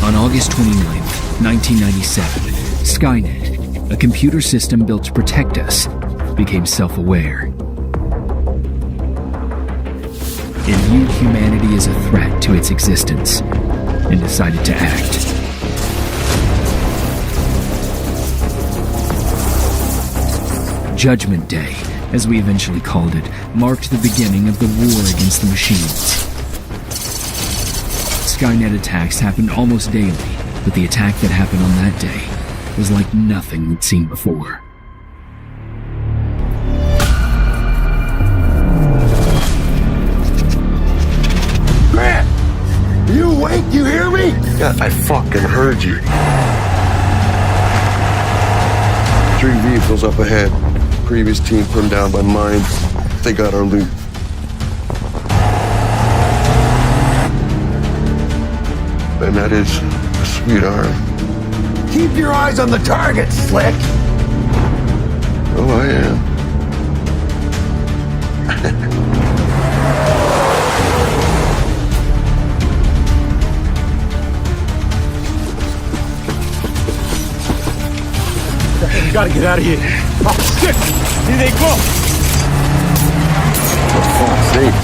On August 29th, 1997, Skynet, a computer system built to protect us, became self-aware. It viewed humanity as a threat to its existence and decided to act. Judgment Day, as we eventually called it, marked the beginning of the war against the machines. Skynet attacks happened almost daily, but the attack that happened on that day was like nothing we'd seen before. Grant! You awake? You hear me? Yeah, I fucking heard you. 3 vehicles up ahead. Previous team put them down by mine. They got our loot. And that is a sweetheart. Keep your eyes on the target, Slick! Oh, I am. We gotta get out of here. Oh, shit! Here they go! For fuck's sake.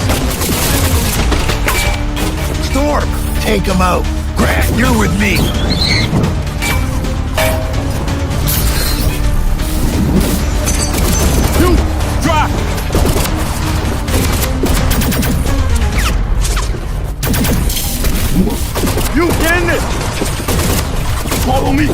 Storm! Take them out. Grant, you're with me. You, drop! You, get in this! Follow me!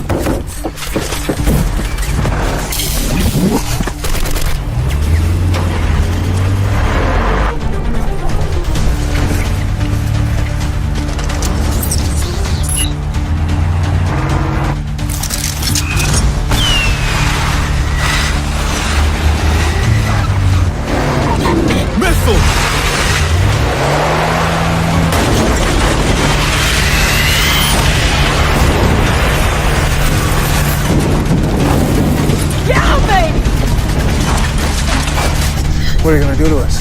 What are you gonna do to us?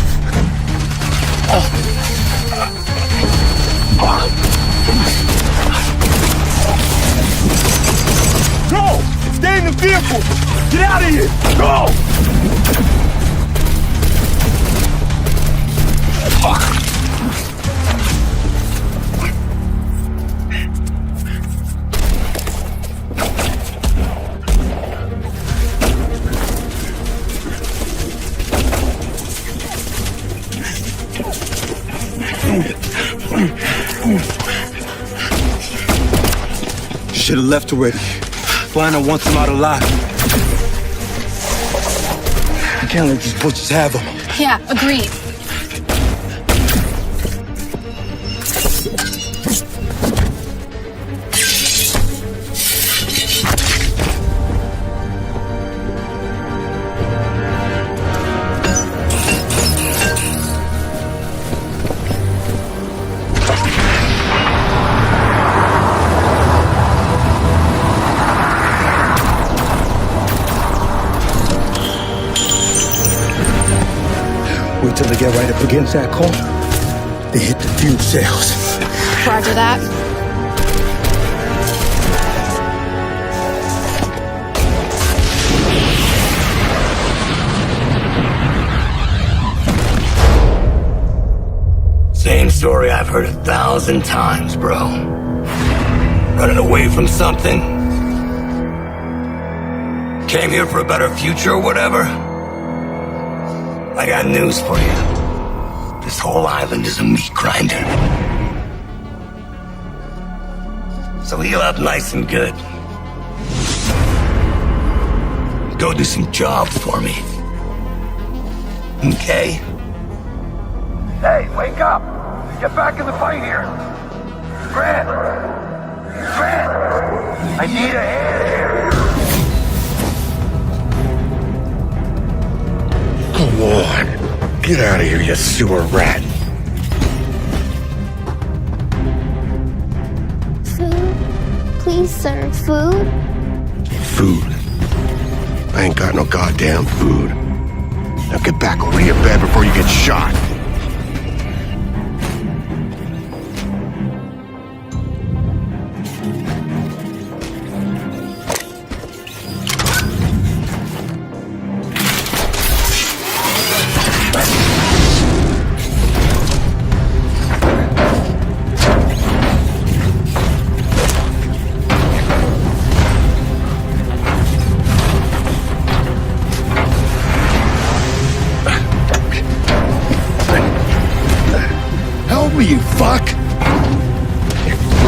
Go! Stay in the vehicle! Get out of here! Go! Should have left already. Lionel wants him out alive. I can't let these butchers have him. Yeah, agreed. Wait till they get right up against that corner. They hit the fuel cells. Roger that. Same story I've heard 1,000 times, bro. Running away from something. Came here for a better future or whatever. I got news for you. This whole island is a meat grinder. So heal up nice and good. Go do some jobs for me. Okay? Hey, wake up! Get back in the fight here! Grant! Grant! I need a hand here! Come on. Get out of here, you sewer rat. Food? Please, sir, food? Food. I ain't got no goddamn food. Now get back over to your bed before you get shot.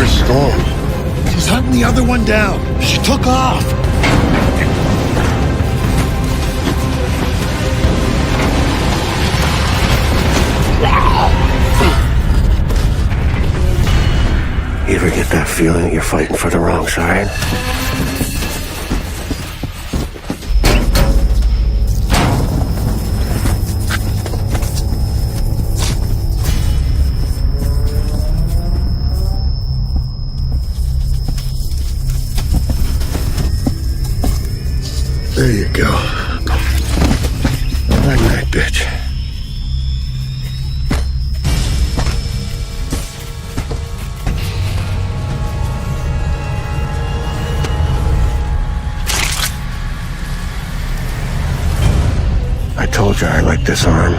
Where's Storm? She's hunting the other one down. She took off. You ever get that feeling that you're fighting for the wrong side? There you go. Night night, bitch. I told you I like this arm.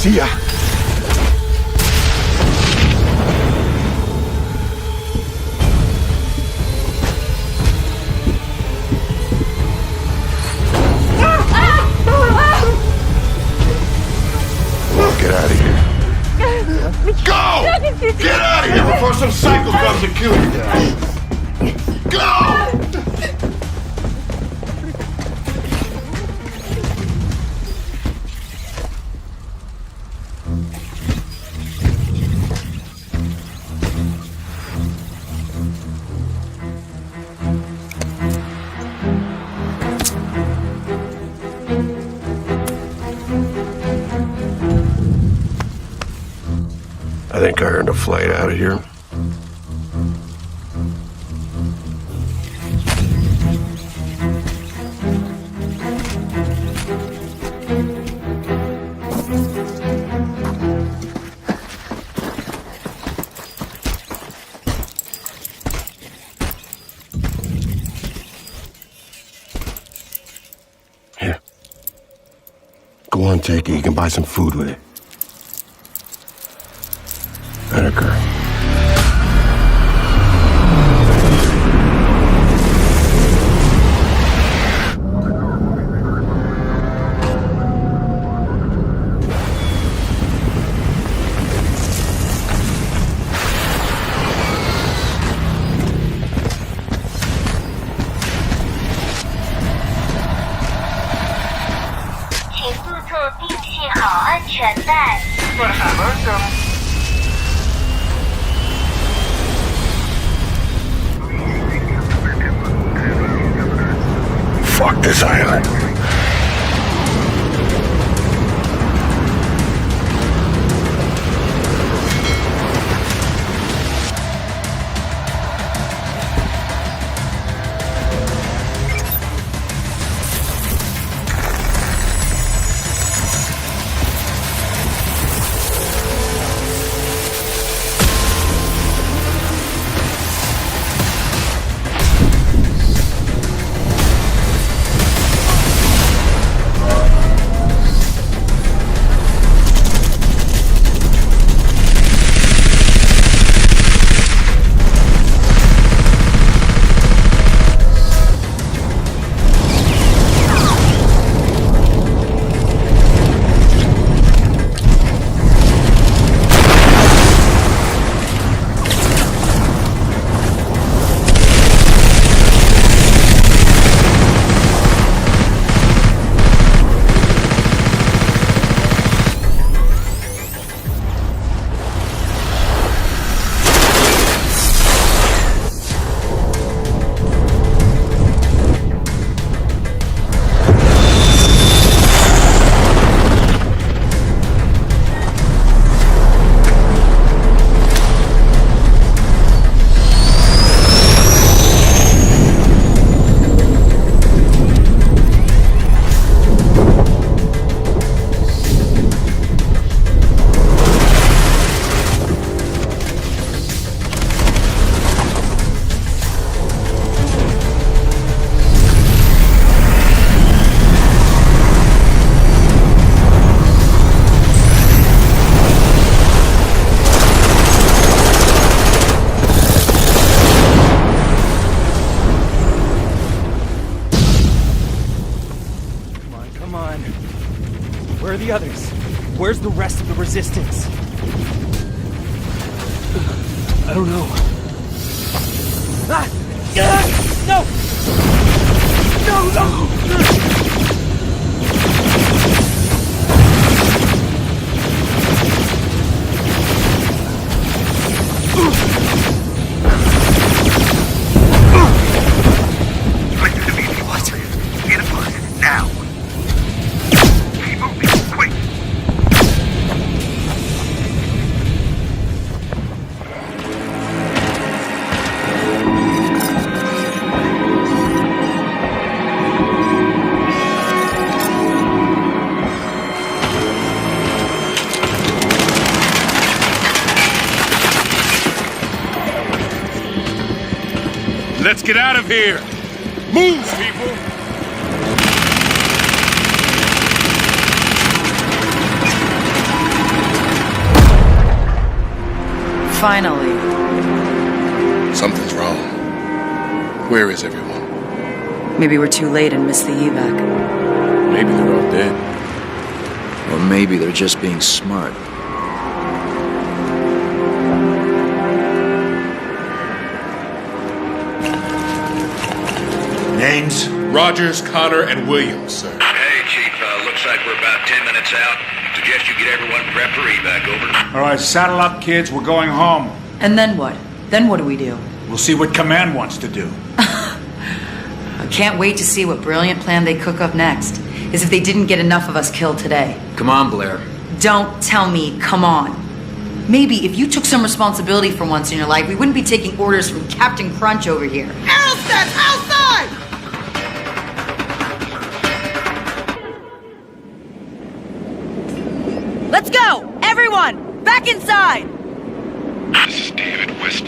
See ya. Well, get out of here. Go! Get out of here before some psycho comes and kills you. Go! I think I earned a flight out of here. Here. Go on, take it. You can buy some food with it. That a girl. Fuck this island. the others? Where's the rest of the resistance? I don't know. Ah! No! No! What? Get a bus, now! Keep moving, quick! Let's get out of here! Move, people! Finally. Something's wrong. Where is everyone? Maybe we're too late and missed the evac. Maybe they're all dead. Or maybe they're just being smart. Names? Rogers, Connor, and Williams, sir. Hey, Chief, looks like we're about 10 minutes out. Suggest you get everyone prepped for evac, over. All right, saddle up, kids. We're going home. And then what? Then what do we do? We'll see what Command wants to do. I can't wait to see what brilliant plan they cook up next. As if they didn't get enough of us killed today. Come on, Blair. Don't tell me, come on. Maybe if you took some responsibility for once in your life, we wouldn't be taking orders from Captain Crunch over here. Aerostats, outside! Let's go! Everyone! Back inside! This is David West.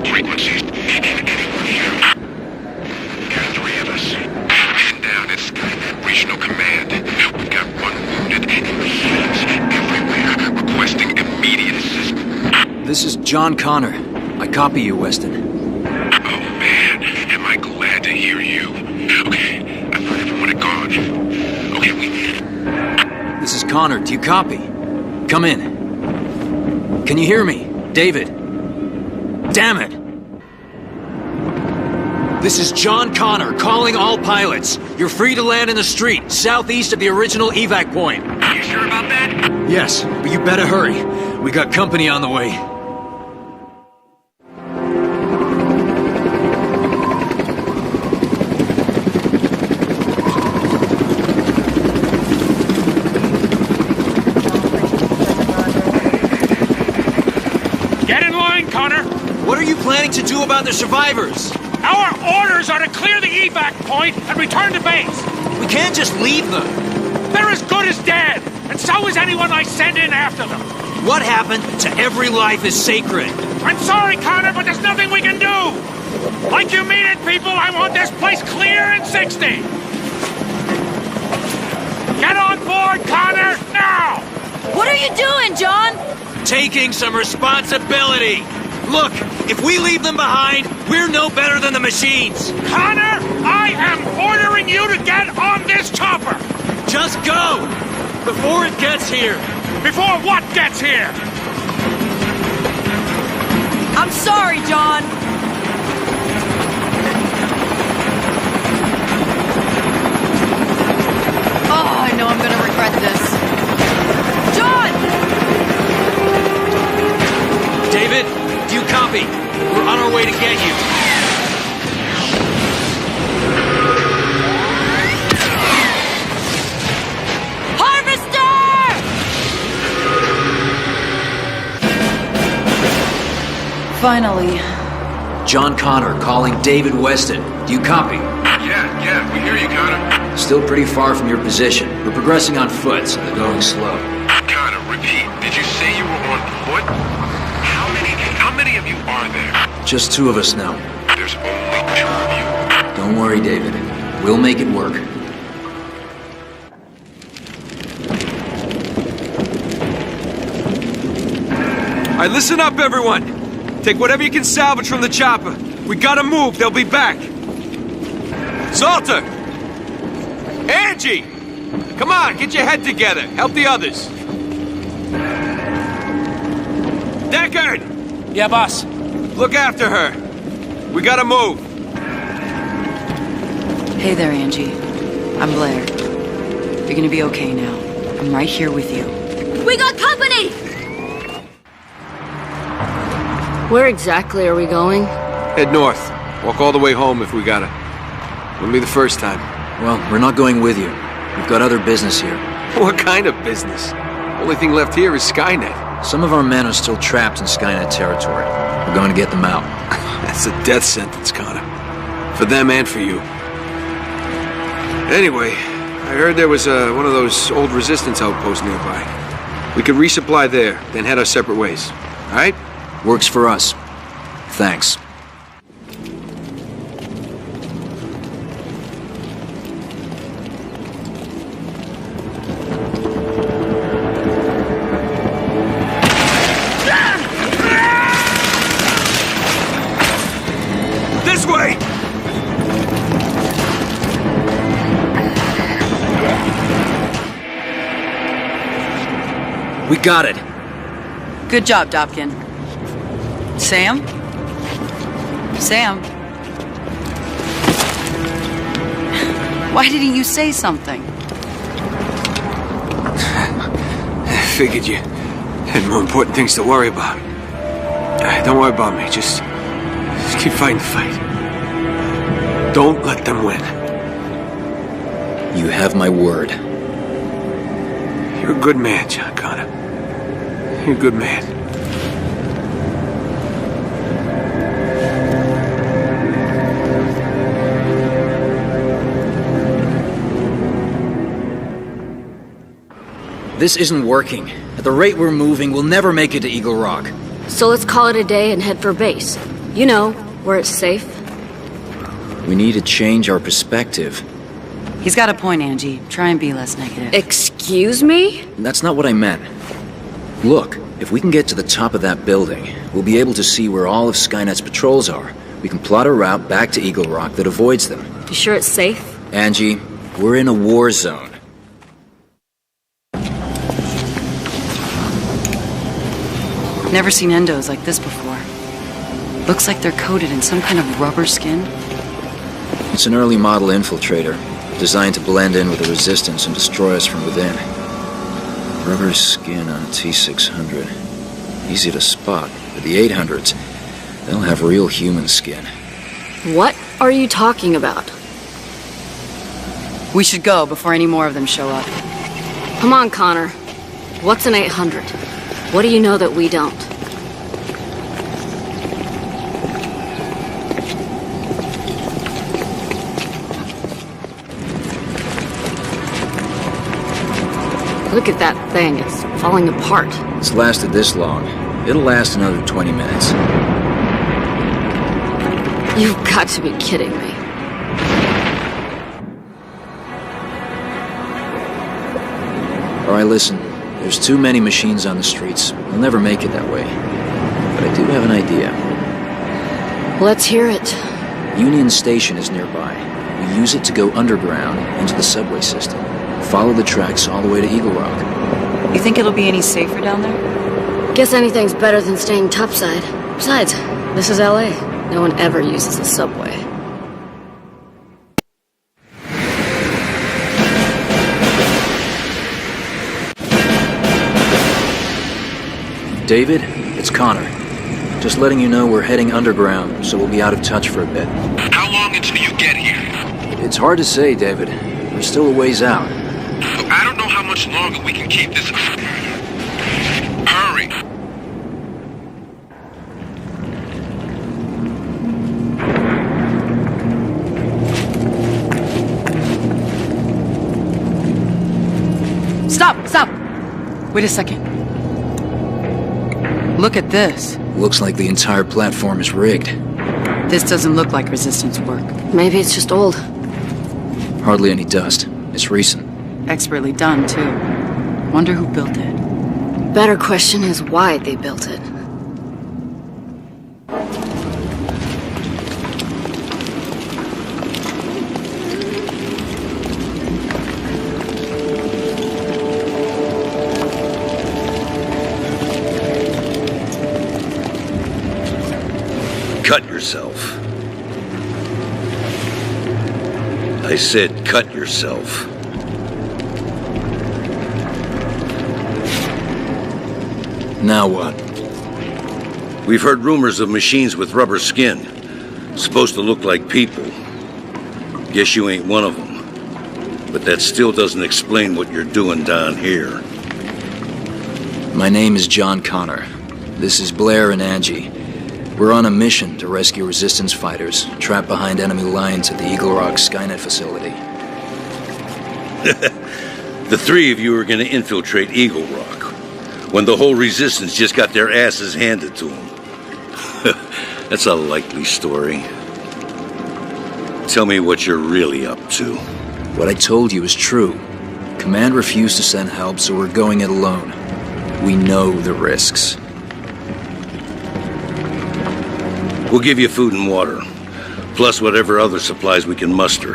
Frequencies. Anyone here? Got 3 of us. Man down at Skynet Regional Command. We've got 1 wounded and machines everywhere requesting immediate assistance. This is John Connor. I copy you, Weston. Oh man, am I glad to hear you. Okay, I've heard everyone had gone. Okay, This is Connor. Do you copy? Come in. Can you hear me? David. Damn it! This is John Connor calling all pilots. You're free to land in the street, southeast of the original evac point. You sure about that? Yes, but you better hurry. We got company on the way. Get in line, Connor! What are you planning to do about the survivors? Our orders are to clear the evac point and return to base. We can't just leave them. They're as good as dead, and so is anyone I send in after them. What happened to every life is sacred? I'm sorry, Connor, but there's nothing we can do. Like you mean it, people, I want this place clear in 60. Get on board, Connor, now! What are you doing, John? Taking some responsibility. Look, if we leave them behind, we're no better than the machines. Connor, I am ordering you to get on this chopper. Just go! Before it gets here. Before what gets here? I'm sorry, John. Oh, I know I'm gonna regret this. John! David, do you copy? We're on our way to get you. Harvester! Finally. John Connor calling David Weston. Do you copy? Yeah, we hear you, Connor. Still pretty far from your position. We're progressing on foot, so they're going slow. Connor, repeat. Did you say you were on foot? How many of you are there? Just 2 of us now. There's only 2 of you. Don't worry, David. We'll make it work. All right, listen up, everyone. Take whatever you can salvage from the chopper. We gotta move. They'll be back. Salter! Angie! Come on, get your head together. Help the others. Deckard! Yeah, boss. Look after her. We gotta move. Hey there, Angie. I'm Blair. You're gonna be okay now. I'm right here with you. We got company! Where exactly are we going? Head north. Walk all the way home if we gotta. Wouldn't be the first time. Well, we're not going with you. We've got other business here. What kind of business? Only thing left here is Skynet. Some of our men are still trapped in Skynet territory. We're going to get them out. That's a death sentence, Connor. For them and for you. Anyway, I heard there was one of those old resistance outposts nearby. We could resupply there, then head our separate ways. All right? Works for us. Thanks. This way! We got it. Good job, Dobkin. Sam? Sam? Why didn't you say something? I figured you had more important things to worry about. Don't worry about me. Just keep fighting the fight. Don't let them win. You have my word. You're a good man, John Connor. You're a good man. This isn't working. At the rate we're moving, we'll never make it to Eagle Rock. So let's call it a day and head for base. You know, where it's safe. We need to change our perspective. He's got a point, Angie. Try and be less negative. Excuse me? That's not what I meant. Look, if we can get to the top of that building, we'll be able to see where all of Skynet's patrols are. We can plot a route back to Eagle Rock that avoids them. You sure it's safe? Angie, we're in a war zone. Never seen endos like this before. Looks like they're coated in some kind of rubber skin. It's an early model infiltrator, designed to blend in with the resistance and destroy us from within. Rubber skin on a T-600. Easy to spot. With the 800s, they'll have real human skin. What are you talking about? We should go before any more of them show up. Come on, Connor. What's an 800? What do you know that we don't? Look at that thing. It's falling apart. It's lasted this long. It'll last another 20 minutes. You've got to be kidding me. All right, listen. There's too many machines on the streets. We'll never make it that way. But I do have an idea. Let's hear it. Union Station is nearby. We use it to go underground into the subway system. Follow the tracks all the way to Eagle Rock. You think it'll be any safer down there? Guess anything's better than staying topside. Besides, this is LA. No one ever uses the subway. David, it's Connor. Just letting you know we're heading underground, so we'll be out of touch for a bit. How long until you get here? It's hard to say, David. We're still a ways out. I don't know how much longer we can keep this. Hurry! Stop! Wait a second. Look at this. Looks like the entire platform is rigged. This doesn't look like resistance work. Maybe it's just old. Hardly any dust. It's recent. Expertly done, too. Wonder who built it. Better question is why they built it. cut yourself. I said cut yourself. Now what? We've heard rumors of machines with rubber skin. Supposed to look like people. Guess you ain't one of them. But that still doesn't explain what you're doing down here. My name is John Connor. This is Blair and Angie. We're on a mission to rescue resistance fighters trapped behind enemy lines at the Eagle Rock Skynet facility. The three of you are going to infiltrate Eagle Rock when the whole resistance just got their asses handed to them. That's a likely story. Tell me what you're really up to. What I told you is true. Command refused to send help, so we're going it alone. We know the risks. We'll give you food and water, plus whatever other supplies we can muster.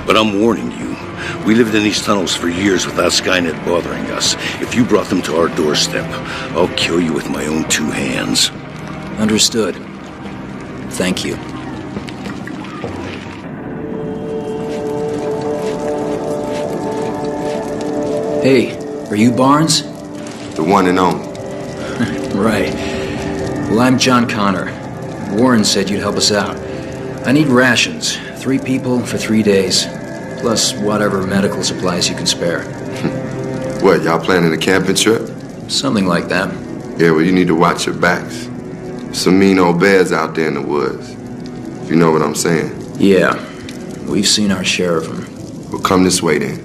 But I'm warning you, we lived in these tunnels for years without Skynet bothering us. If you brought them to our doorstep, I'll kill you with my own 2 hands. Understood. Thank you. Hey, are you Barnes? The one and only. Right. Well, I'm John Connor. Warren said you'd help us out. I need rations. 3 people for 3 days. Plus whatever medical supplies you can spare. What, y'all planning a camping trip? Something like that. Yeah, well, you need to watch your backs. Some mean old bears out there in the woods. If you know what I'm saying. Yeah. We've seen our share of them. Well, come this way then.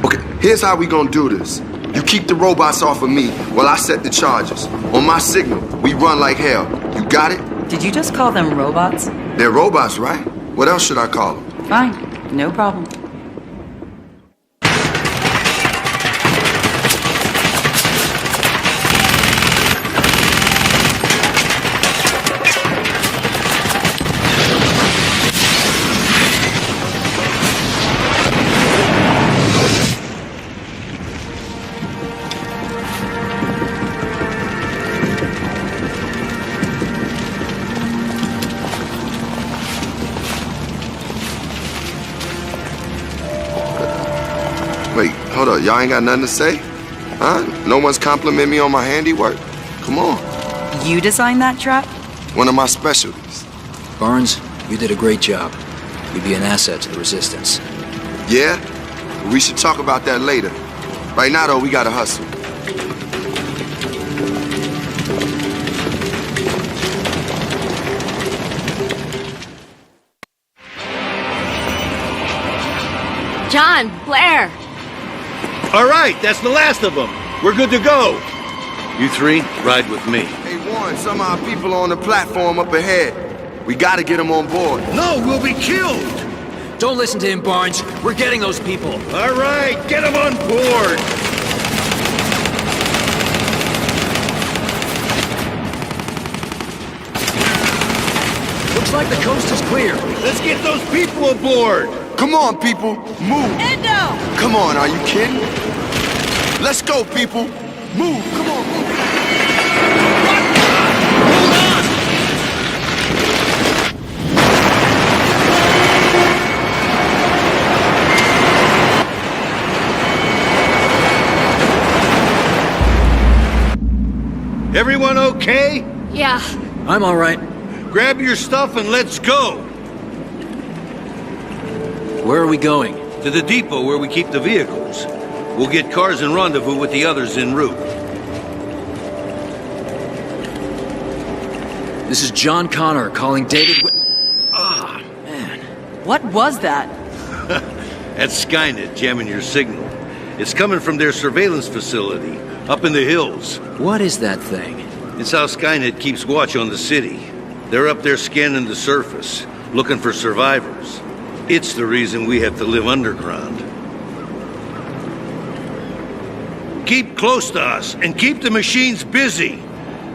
Okay, here's how we gonna do this. You keep the robots off of me while I set the charges. On my signal, we run like hell. You got it? Did you just call them robots? They're robots, right? What else should I call them? Fine, no problem. Wait, hold up. Y'all ain't got nothing to say? Huh? No one's complimenting me on my handiwork? Come on. You designed that trap? One of my specialties. Barnes, you did a great job. You'd be an asset to the Resistance. Yeah? We should talk about that later. Right now, though, we gotta hustle. John, Blair. All right, that's the last of them. We're good to go. You 3, ride with me. Hey, Warren, some of our people are on the platform up ahead. We gotta get them on board. No, we'll be killed. Don't listen to him, Barnes. We're getting those people. All right, get them on board. Looks like the coast is clear. Let's get those people aboard. Come on, people. Move. Endo! Come on, are you kidding? Let's go, people. Move. Come on, move. Hold on. Everyone okay? Yeah. I'm all right. Grab your stuff and let's go. Where are we going? To the depot where we keep the vehicles. We'll get cars and rendezvous with the others en route. This is John Connor calling David Ah, man. What was that? That's Skynet jamming your signal. It's coming from their surveillance facility, up in the hills. What is that thing? It's how Skynet keeps watch on the city. They're up there scanning the surface, looking for survivors. It's the reason we have to live underground. Keep close to us and keep the machines busy.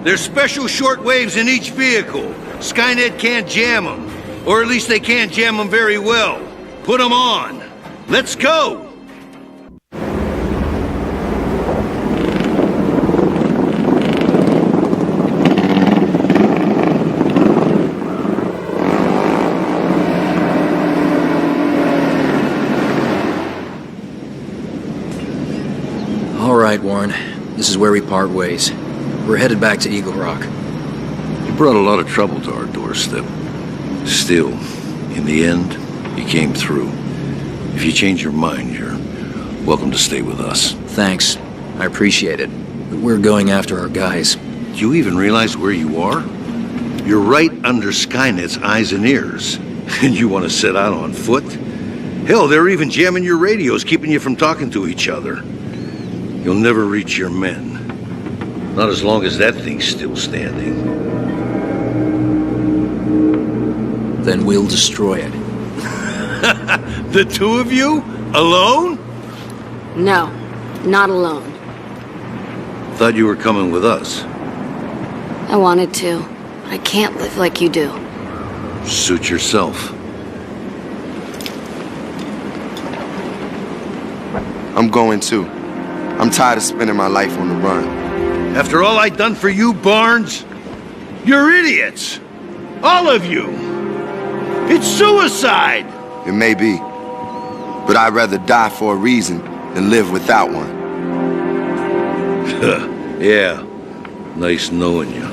There's special short waves in each vehicle. Skynet can't jam them, or at least they can't jam them very well. Put them on. Let's go! is where we part ways. We're headed back to Eagle Rock. You brought a lot of trouble to our doorstep. Still, in the end, you came through. If you change your mind, you're welcome to stay with us. Thanks. I appreciate it. But we're going after our guys. Do you even realize where you are? You're right under Skynet's eyes and ears. And you want to set out on foot? Hell, they're even jamming your radios, keeping you from talking to each other. You'll never reach your men. Not as long as that thing's still standing. Then we'll destroy it. The two of you? Alone? No, not alone. Thought you were coming with us. I wanted to, but I can't live like you do. Suit yourself. I'm going too. I'm tired of spending my life on the run. After all I've done for you, Barnes? You're idiots. All of you. It's suicide. It may be. But I'd rather die for a reason than live without one. Yeah. Nice knowing you.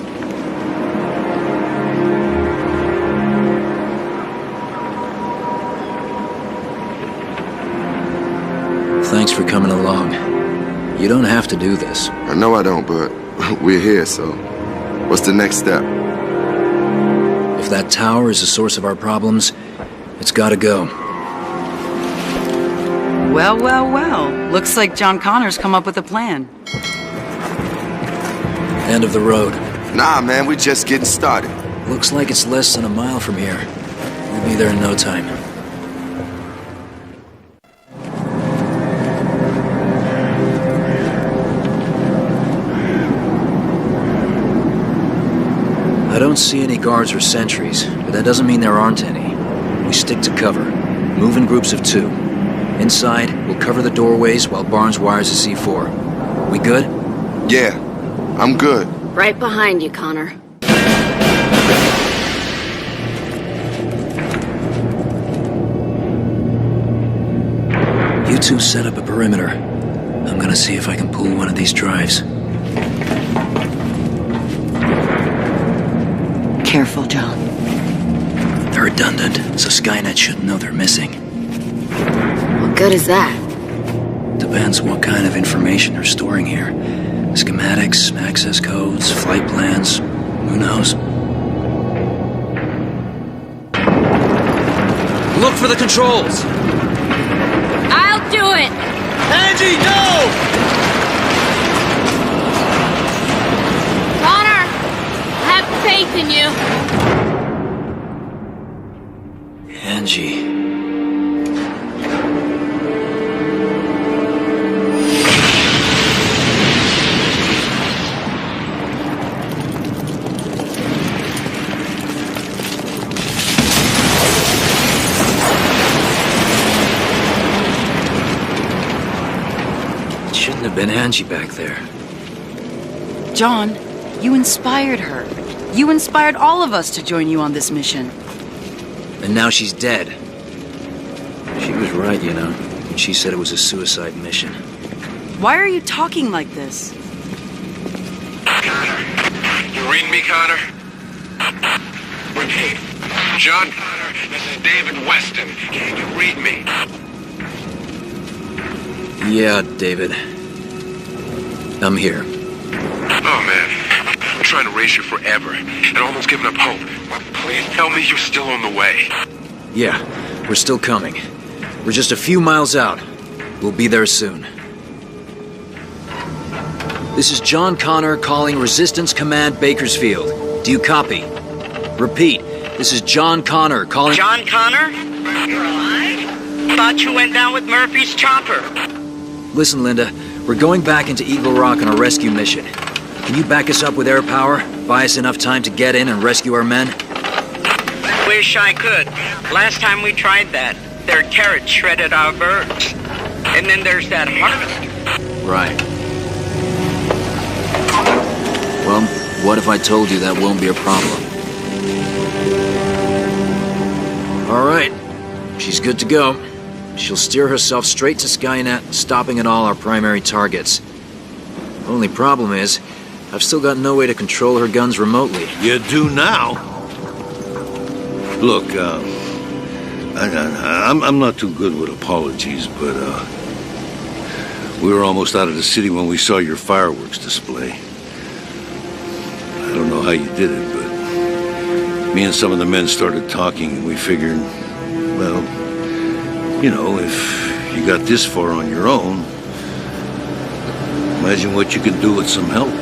Thanks for coming along. You don't have to do this. I know I don't, but we're here, so what's the next step? If that tower is the source of our problems, it's gotta go. Well, well, well. Looks like John Connor's come up with a plan. End of the road. Nah, man, we're just getting started. Looks like it's less than a mile from here. We'll be there in no time. I don't see any guards or sentries, but that doesn't mean there aren't any. We stick to cover. Move in groups of 2. Inside, we'll cover the doorways while Barnes wires the C4. We good? Yeah, I'm good. Right behind you, Connor. You two set up a perimeter. I'm gonna see if I can pull one of these drives. Careful, John. They're redundant, so Skynet shouldn't know they're missing. What good is that? Depends what kind of information they're storing here. Schematics, access codes, flight plans, who knows? Look for the controls! I'll do it! Angie, no! Connor! I have faith in you. Angie. Shouldn't have been Angie back there. John, you inspired her. You inspired all of us to join you on this mission. And now she's dead. She was right, you know, when she said it was a suicide mission. Why are you talking like this? Connor, you read me, Connor? Repeat. John Connor, this is David Weston. Can you read me? Yeah, David. I'm here. Oh, man. I'm trying to raise you forever and almost giving up hope. Please tell me you're still on the way. Yeah, we're still coming. We're just a few miles out. We'll be there soon. This is John Connor calling Resistance Command Bakersfield. Do you copy? Repeat, this is John Connor calling... John Connor? You're alive? Thought you went down with Murphy's chopper. Listen, Linda, we're going back into Eagle Rock on a rescue mission. Can you back us up with air power? Buy us enough time to get in and rescue our men? Wish I could. Last time we tried that, their turrets shredded our birds. And then there's that harvest. Right. Well, what if I told you that won't be a problem? All right. She's good to go. She'll steer herself straight to Skynet, stopping at all our primary targets. Only problem is, I've still got no way to control her guns remotely. You do now? Look, I'm not too good with apologies, but, we were almost out of the city when we saw your fireworks display. I don't know how you did it, but me and some of the men started talking, and we figured, well, you know, if you got this far on your own, imagine what you could do with some help.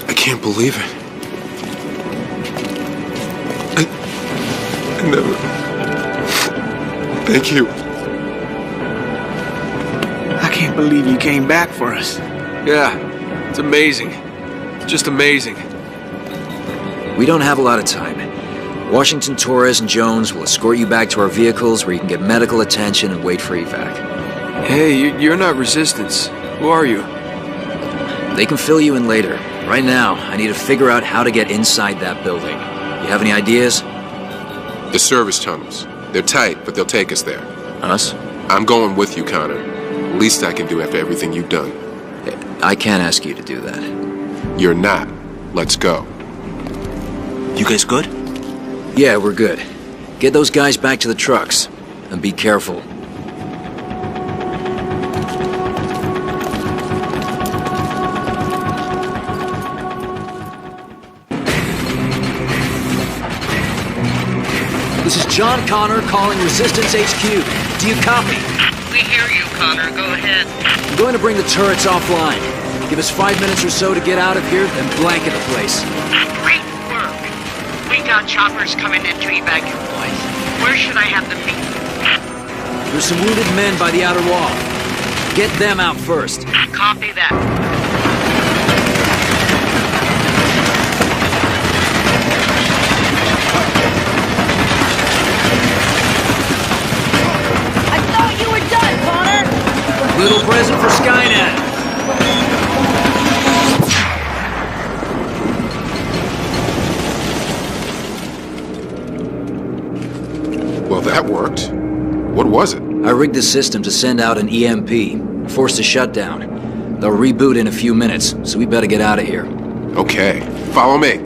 I can't believe it. I never... Thank you. I can't believe you came back for us. Yeah, it's amazing. Just amazing. We don't have a lot of time. Washington, Torres, and Jones will escort you back to our vehicles where you can get medical attention and wait for evac. Hey, you're not Resistance. Who are you? They can fill you in later. Right now, I need to figure out how to get inside that building. You have any ideas? The service tunnels. They're tight, but they'll take us there. Us? I'm going with you, Connor. Least I can do after everything you've done. I can't ask you to do that. You're not. Let's go. You guys good? Yeah, we're good. Get those guys back to the trucks. And be careful. This is John Connor calling Resistance HQ. Do you copy? We hear you, Connor. Go ahead. I'm going to bring the turrets offline. Give us 5 minutes or so to get out of here, then blanket the place. Great work. We got choppers coming in to evac your boys. Where should I have them meet? There's some wounded men by the outer wall. Get them out first. Copy that. Little present for Skynet. Well, that worked. What was it? I rigged the system to send out an EMP, force a shutdown. They'll reboot in a few minutes, so we better get out of here. Okay, follow me.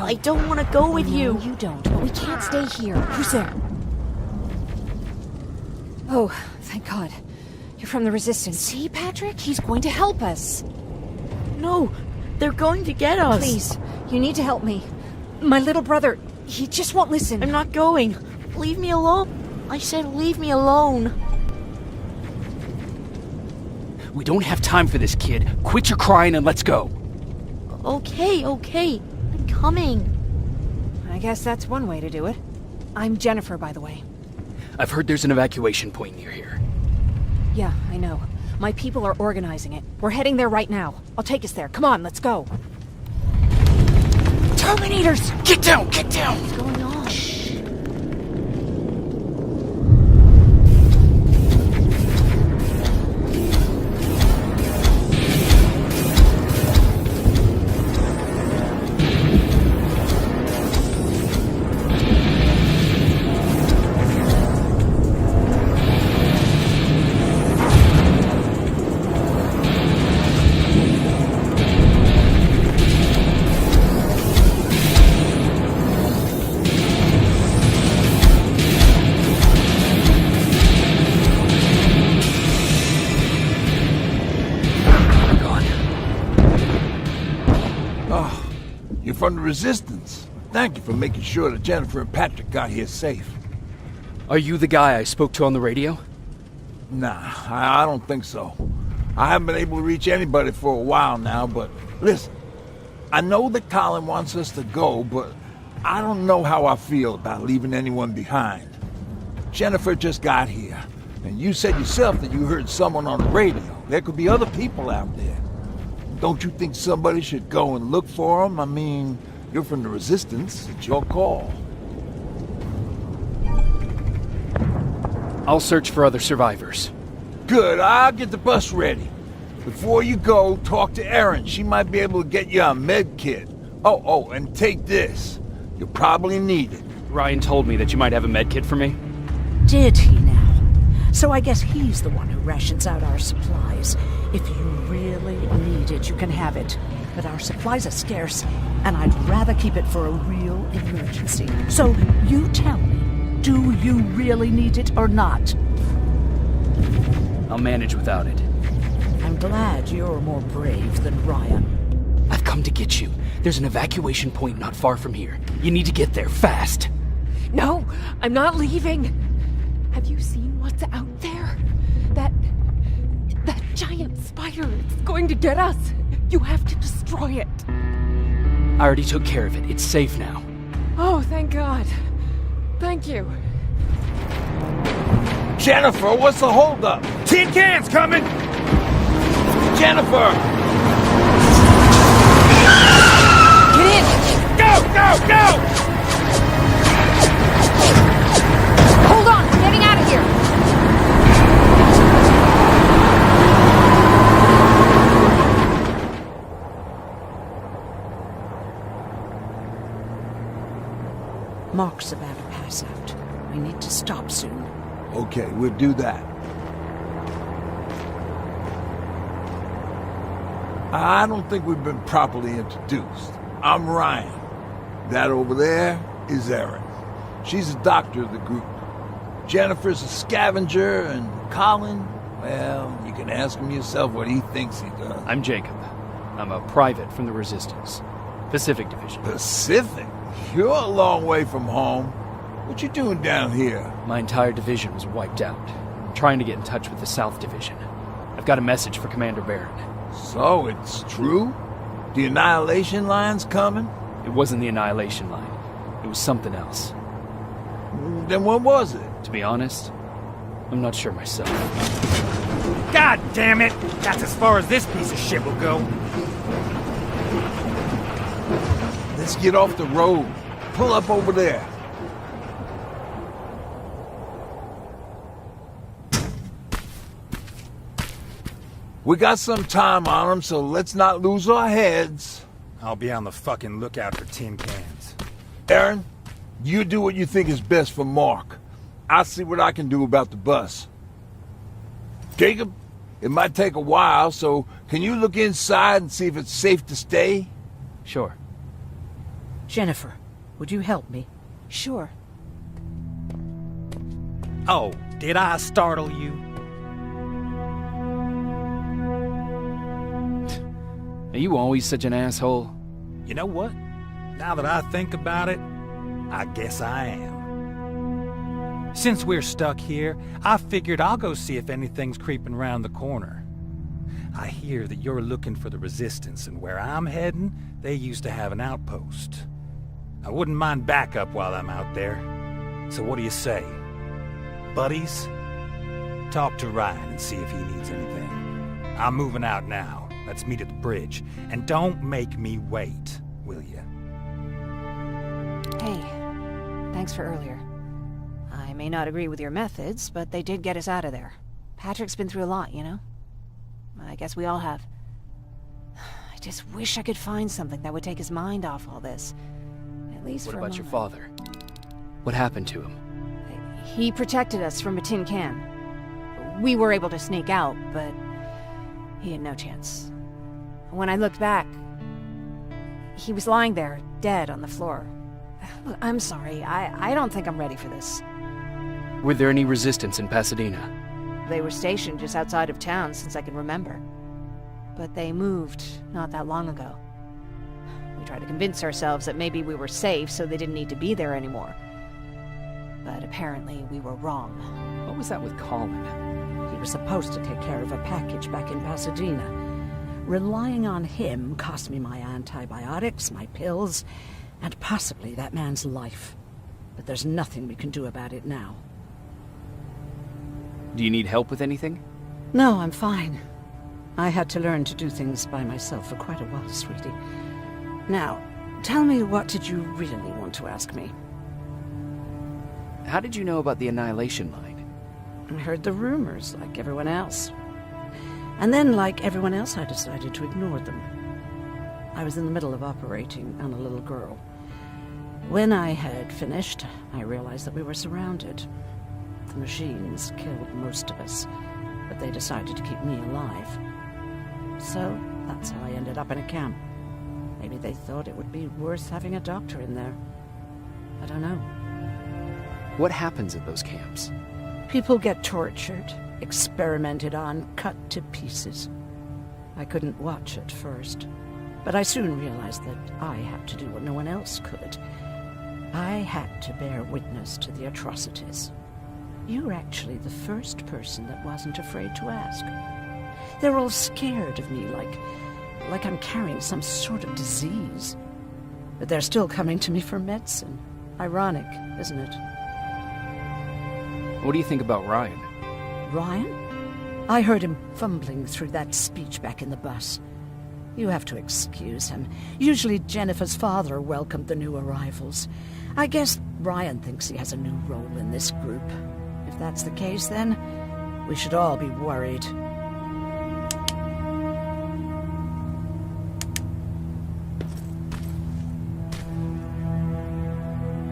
I don't want to go with you. You don't, but we can't stay here. Who's there? Oh, thank God. You're from the Resistance. See, Patrick? He's going to help us. No, they're going to get us. Please, you need to help me. My little brother, he just won't listen. I'm not going. Leave me alone. I said leave me alone. We don't have time for this, kid. Quit your crying and let's go. Okay. I'm coming. I guess that's one way to do it. I'm Jennifer, by the way. I've heard there's an evacuation point near here. Yeah, I know. My people are organizing it. We're heading there right now. I'll take us there. Come on, let's go. Terminators! Get down! Get down! What's going on? Shh. from the Resistance. Thank you for making sure that Jennifer and Patrick got here safe. Are you the guy I spoke to on the radio? Nah, I don't think so. I haven't been able to reach anybody for a while now, but listen, I know that Colin wants us to go, but I don't know how I feel about leaving anyone behind. Jennifer just got here, and you said yourself that you heard someone on the radio. There could be other people out there. Don't you think somebody should go and look for them? I mean, you're from the Resistance. It's your call. I'll search for other survivors. Good, I'll get the bus ready. Before you go, talk to Erin. She might be able to get you a med kit. Oh, and take this. You'll probably need it. Ryan told me that you might have a med kit for me. Did he now? So I guess he's the one who rations out our supplies. If you really need it, you can have it. But our supplies are scarce, and I'd rather keep it for a real emergency. So you tell me, do you really need it or not? I'll manage without it. I'm glad you're more brave than Ryan. I've come to get you. There's an evacuation point not far from here. You need to get there, fast. No, I'm not leaving. Have you seen what's out there? That giant spider, it's going to get us. You have to destroy it. I already took care of it. It's safe now. Oh, thank God. Thank you. Jennifer, what's the holdup? Tin cans coming! Jennifer! Get in! Go! Hold on, I'm getting out of here! Mark's about to pass out. We need to stop soon. Okay, we'll do that. I don't think we've been properly introduced. I'm Ryan. That over there is Erin. She's the doctor of the group. Jennifer's a scavenger, and Colin, well, you can ask him yourself what he thinks he does. I'm Jacob. I'm a private from the Resistance. Pacific Division. Pacific? You're a long way from home. What you doing down here? My entire division was wiped out. I'm trying to get in touch with the South Division. I've got a message for Commander Barron. So, it's true? The Annihilation Line's coming? It wasn't the Annihilation Line. It was something else. Then what was it? To be honest, I'm not sure myself. God damn it! That's as far as this piece of shit will go. Let's get off the road. Pull up over there. We got some time on them, so let's not lose our heads. I'll be on the fucking lookout for tin cans. Erin, you do what you think is best for Mark. I'll see what I can do about the bus. Jacob, it might take a while, so can you look inside and see if it's safe to stay? Sure. Jennifer, would you help me? Sure. Oh, did I startle you? Are you always such an asshole? You know what? Now that I think about it, I guess I am. Since we're stuck here, I figured I'll go see if anything's creeping around the corner. I hear that you're looking for the Resistance, and where I'm heading, they used to have an outpost. I wouldn't mind backup while I'm out there. So what do you say? Buddies? Talk to Ryan and see if he needs anything. I'm moving out now. Let's meet at the bridge. And don't make me wait, will you? Hey, thanks for earlier. I may not agree with your methods, but they did get us out of there. Patrick's been through a lot, you know? I guess we all have. I just wish I could find something that would take his mind off all this. At least for a moment. What about your father? What happened to him? He protected us from a tin can. We were able to sneak out, but he had no chance. When I looked back, he was lying there, dead on the floor. Look, I'm sorry. I don't think I'm ready for this. Were there any resistance in Pasadena? They were stationed just outside of town since I can remember. But they moved not that long ago. We try to convince ourselves that maybe we were safe so they didn't need to be there anymore. But apparently we were wrong. What was that with Colin? He was supposed to take care of a package back in Pasadena. Relying on him cost me my antibiotics, my pills, and possibly that man's life. But there's nothing we can do about it now. Do you need help with anything? No, I'm fine. I had to learn to do things by myself for quite a while, sweetie. Now, tell me, what did you really want to ask me? How did you know about the Annihilation Line? I heard the rumors, like everyone else. And then, like everyone else, I decided to ignore them. I was in the middle of operating on a little girl. When I had finished, I realized that we were surrounded. The machines killed most of us, but they decided to keep me alive. So, that's how I ended up in a camp. Maybe they thought it would be worth having a doctor in there. I don't know. What happens at those camps? People get tortured, experimented on, cut to pieces. I couldn't watch at first, but I soon realized that I had to do what no one else could. I had to bear witness to the atrocities. You're actually the first person that wasn't afraid to ask. They're all scared of me, like I'm carrying some sort of disease. But they're still coming to me for medicine. Ironic, isn't it? What do you think about Ryan? Ryan? I heard him fumbling through that speech back in the bus. You have to excuse him. Usually Jennifer's father welcomed the new arrivals. I guess Ryan thinks he has a new role in this group. If that's the case, then we should all be worried.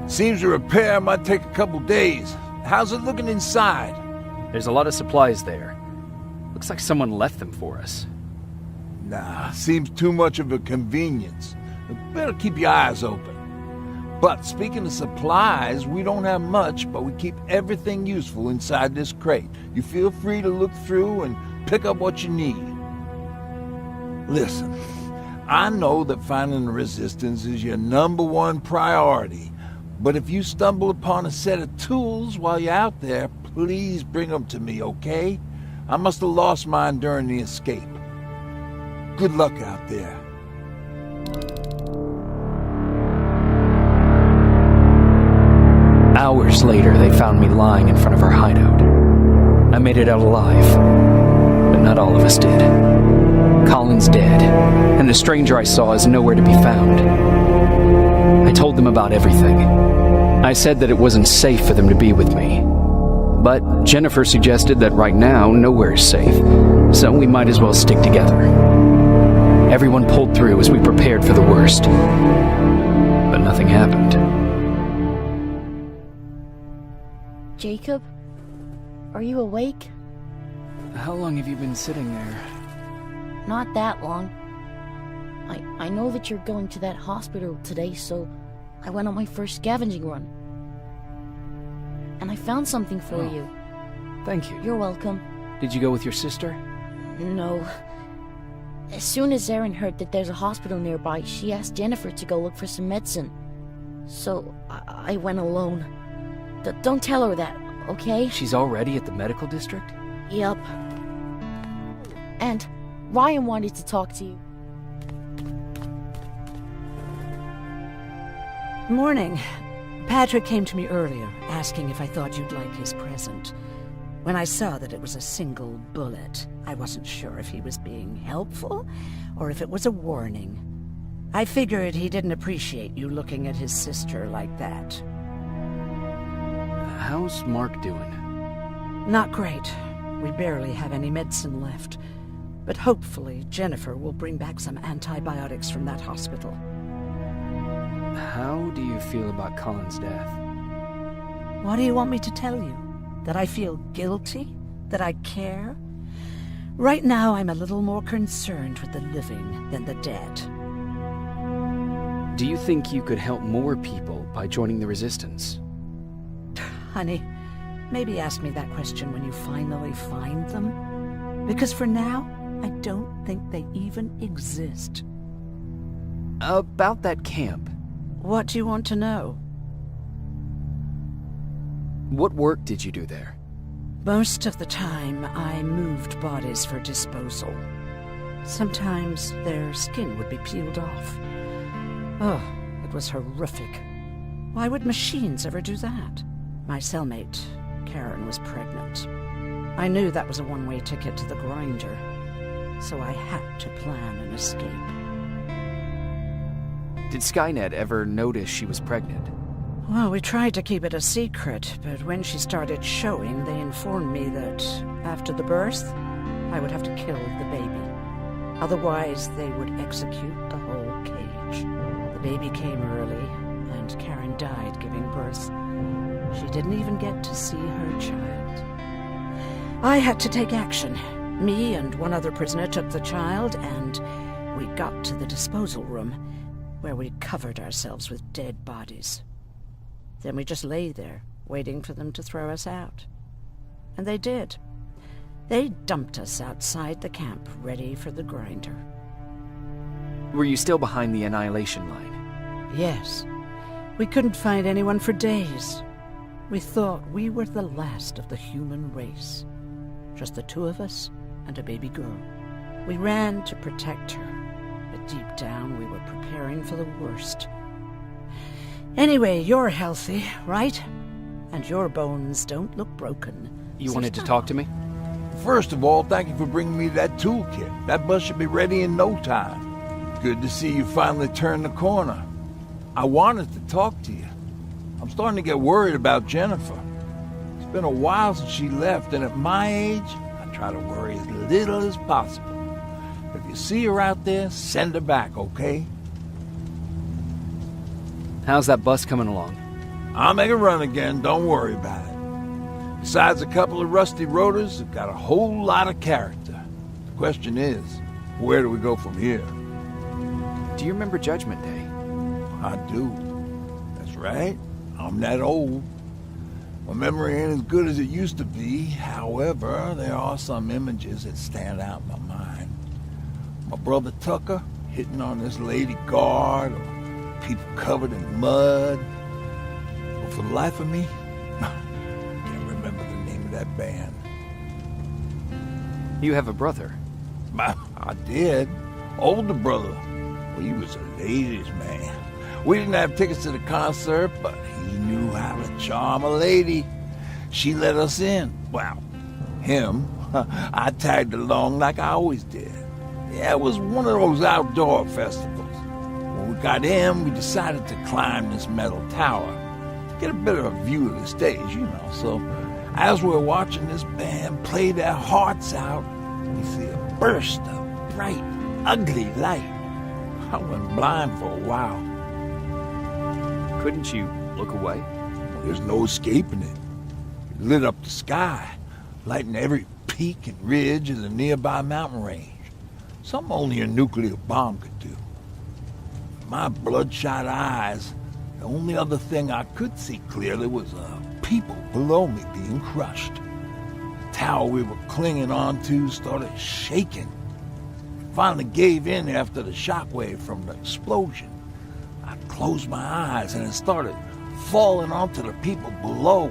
Seems the repair might take a couple days. How's it looking inside? There's a lot of supplies there. Looks like someone left them for us. Nah, seems too much of a convenience. Better keep your eyes open. But speaking of supplies, we don't have much, but we keep everything useful inside this crate. You feel free to look through and pick up what you need. Listen, I know that finding the resistance is your #1 priority, but if you stumble upon a set of tools while you're out there, please bring them to me, okay? I must have lost mine during the escape. Good luck out there. Hours later, they found me lying in front of our hideout. I made it out alive, but not all of us did. Colin's dead, and the stranger I saw is nowhere to be found. I told them about everything. I said that it wasn't safe for them to be with me. But Jennifer suggested that right now, nowhere is safe, so we might as well stick together. Everyone pulled through as we prepared for the worst. But nothing happened. Jacob? Are you awake? How long have you been sitting there? Not that long. I know that you're going to that hospital today, so I went on my first scavenging run. And I found something for you. Thank you. You're welcome. Did you go with your sister? No. As soon as Erin heard that there's a hospital nearby, she asked Jennifer to go look for some medicine. So I went alone. Don't tell her that, okay? She's already at the medical district? Yep. And Ryan wanted to talk to you. Morning. Patrick came to me earlier, asking if I thought you'd like his present. When I saw that it was a single bullet, I wasn't sure if he was being helpful or if it was a warning. I figured he didn't appreciate you looking at his sister like that. How's Mark doing? Not great. We barely have any medicine left. But hopefully Jennifer will bring back some antibiotics from that hospital. How do you feel about Colin's death? What do you want me to tell you? That I feel guilty? That I care? Right now, I'm a little more concerned with the living than the dead. Do you think you could help more people by joining the Resistance? Honey, maybe ask me that question when you finally find them. Because for now, I don't think they even exist. About that camp. What do you want to know? What work did you do there? Most of the time, I moved bodies for disposal. Sometimes their skin would be peeled off. Oh, it was horrific. Why would machines ever do that? My cellmate, Karen, was pregnant. I knew that was a one-way ticket to the grinder, so I had to plan an escape. Did Skynet ever notice she was pregnant? Well, we tried to keep it a secret, but when she started showing, they informed me that after the birth, I would have to kill the baby. Otherwise, they would execute the whole cage. The baby came early, and Karen died giving birth. She didn't even get to see her child. I had to take action. Me and one other prisoner took the child, and we got to the disposal room, where we covered ourselves with dead bodies. Then we just lay there, waiting for them to throw us out. And they did. They dumped us outside the camp, ready for the grinder. Were you still behind the annihilation line? Yes. We couldn't find anyone for days. We thought we were the last of the human race. Just the two of us and a baby girl. We ran to protect her, but deep down we were preparing for the worst. Anyway, you're healthy, right? And your bones don't look broken. You wanted to talk to me? First of all, thank you for bringing me that toolkit. That bus should be ready in no time. Good to see you finally turned the corner. I wanted to talk to you. I'm starting to get worried about Jennifer. It's been a while since she left, and at my age, I try to worry as little as possible. If you see her out there, send her back, okay? How's that bus coming along? I'll make a run again, don't worry about it. Besides a couple of rusty rotors, it's got a whole lot of character. The question is, where do we go from here? Do you remember Judgment Day? I do. That's right. I'm that old. My memory ain't as good as it used to be. However, there are some images that stand out in my mind. My brother Tucker hitting on this lady guard, or people covered in mud. But for the life of me, I can't remember the name of that band. You have a brother? I did. Older brother. Well, he was a ladies' man. We didn't have tickets to the concert, but he knew how to charm a lady. She let us in. Well, him. I tagged along like I always did. Yeah, it was one of those outdoor festivals. When we got in, we decided to climb this metal tower to get a better view of the stage, you know. So, as we're watching this band play their hearts out, we see a burst of bright, ugly light. I went blind for a while. Couldn't you look away? Well, there's no escaping it. It lit up the sky, lighting every peak and ridge of the nearby mountain range. Something only a nuclear bomb could do. My bloodshot eyes, the only other thing I could see clearly was people below me being crushed. The tower we were clinging onto started shaking. It finally gave in after the shockwave from the explosion. I closed my eyes and it started falling onto the people below.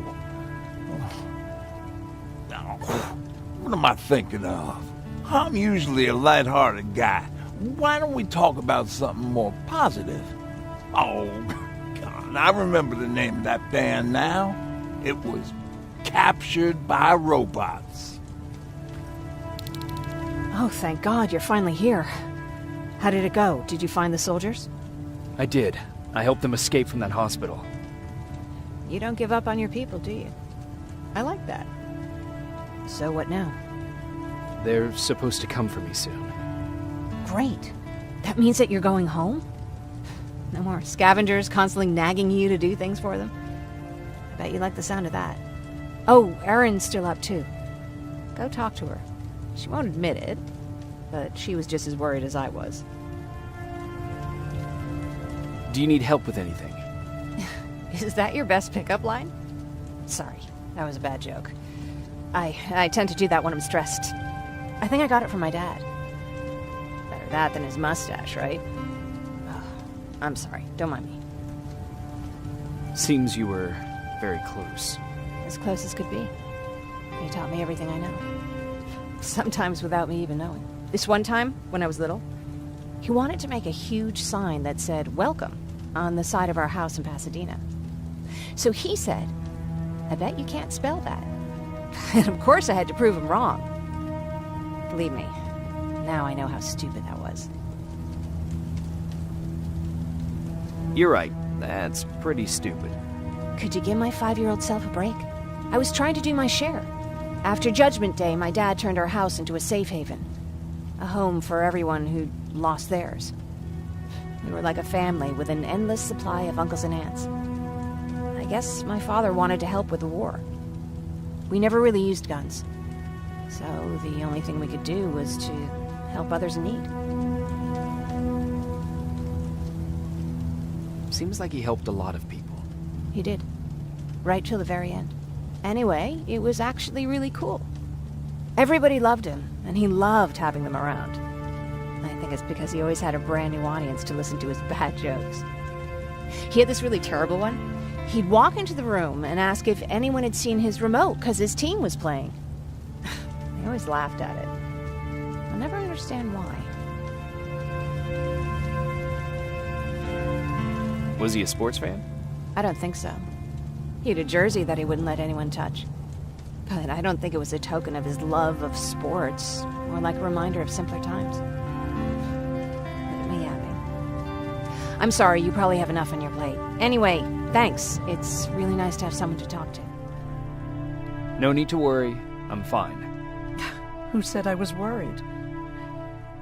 What am I thinking of? I'm usually a lighthearted guy. Why don't we talk about something more positive? Oh, God, I remember the name of that band now. It was Captured by Robots. Oh, thank God, you're finally here. How did it go? Did you find the soldiers? I did. I helped them escape from that hospital. You don't give up on your people, do you? I like that. So what now? They're supposed to come for me soon. Great. That means that you're going home? No more scavengers constantly nagging you to do things for them? I bet you like the sound of that. Oh, Erin's still up too. Go talk to her. She won't admit it, but she was just as worried as I was. Do you need help with anything? Is that your best pickup line? Sorry, that was a bad joke. I tend to do that when I'm stressed. I think I got it from my dad. Better that than his mustache, right? Oh, I'm sorry. Don't mind me. Seems you were very close. As close as could be. He taught me everything I know. Sometimes without me even knowing. This one time, when I was little, he wanted to make a huge sign that said, "Welcome," on the side of our house in Pasadena. So he said, "I bet you can't spell that." And of course I had to prove him wrong. Believe me, now I know how stupid that was. You're right. That's pretty stupid. Could you give my 5-year-old self a break? I was trying to do my share. After Judgment Day, my dad turned our house into a safe haven. A home for everyone who'd lost theirs. We were like a family with an endless supply of uncles and aunts. I guess my father wanted to help with the war. We never really used guns. So the only thing we could do was to help others in need. Seems like he helped a lot of people. He did. Right till the very end. Anyway, it was actually really cool. Everybody loved him, and he loved having them around. I think it's because he always had a brand new audience to listen to his bad jokes. He had this really terrible one. He'd walk into the room and ask if anyone had seen his remote because his team was playing. I always laughed at it. I'll never understand why. Was he a sports fan? I don't think so. He had a jersey that he wouldn't let anyone touch. But I don't think it was a token of his love of sports, or like a reminder of simpler times. Look at me yapping. I'm sorry, you probably have enough on your plate. Anyway, thanks. It's really nice to have someone to talk to. No need to worry. I'm fine. Who said I was worried?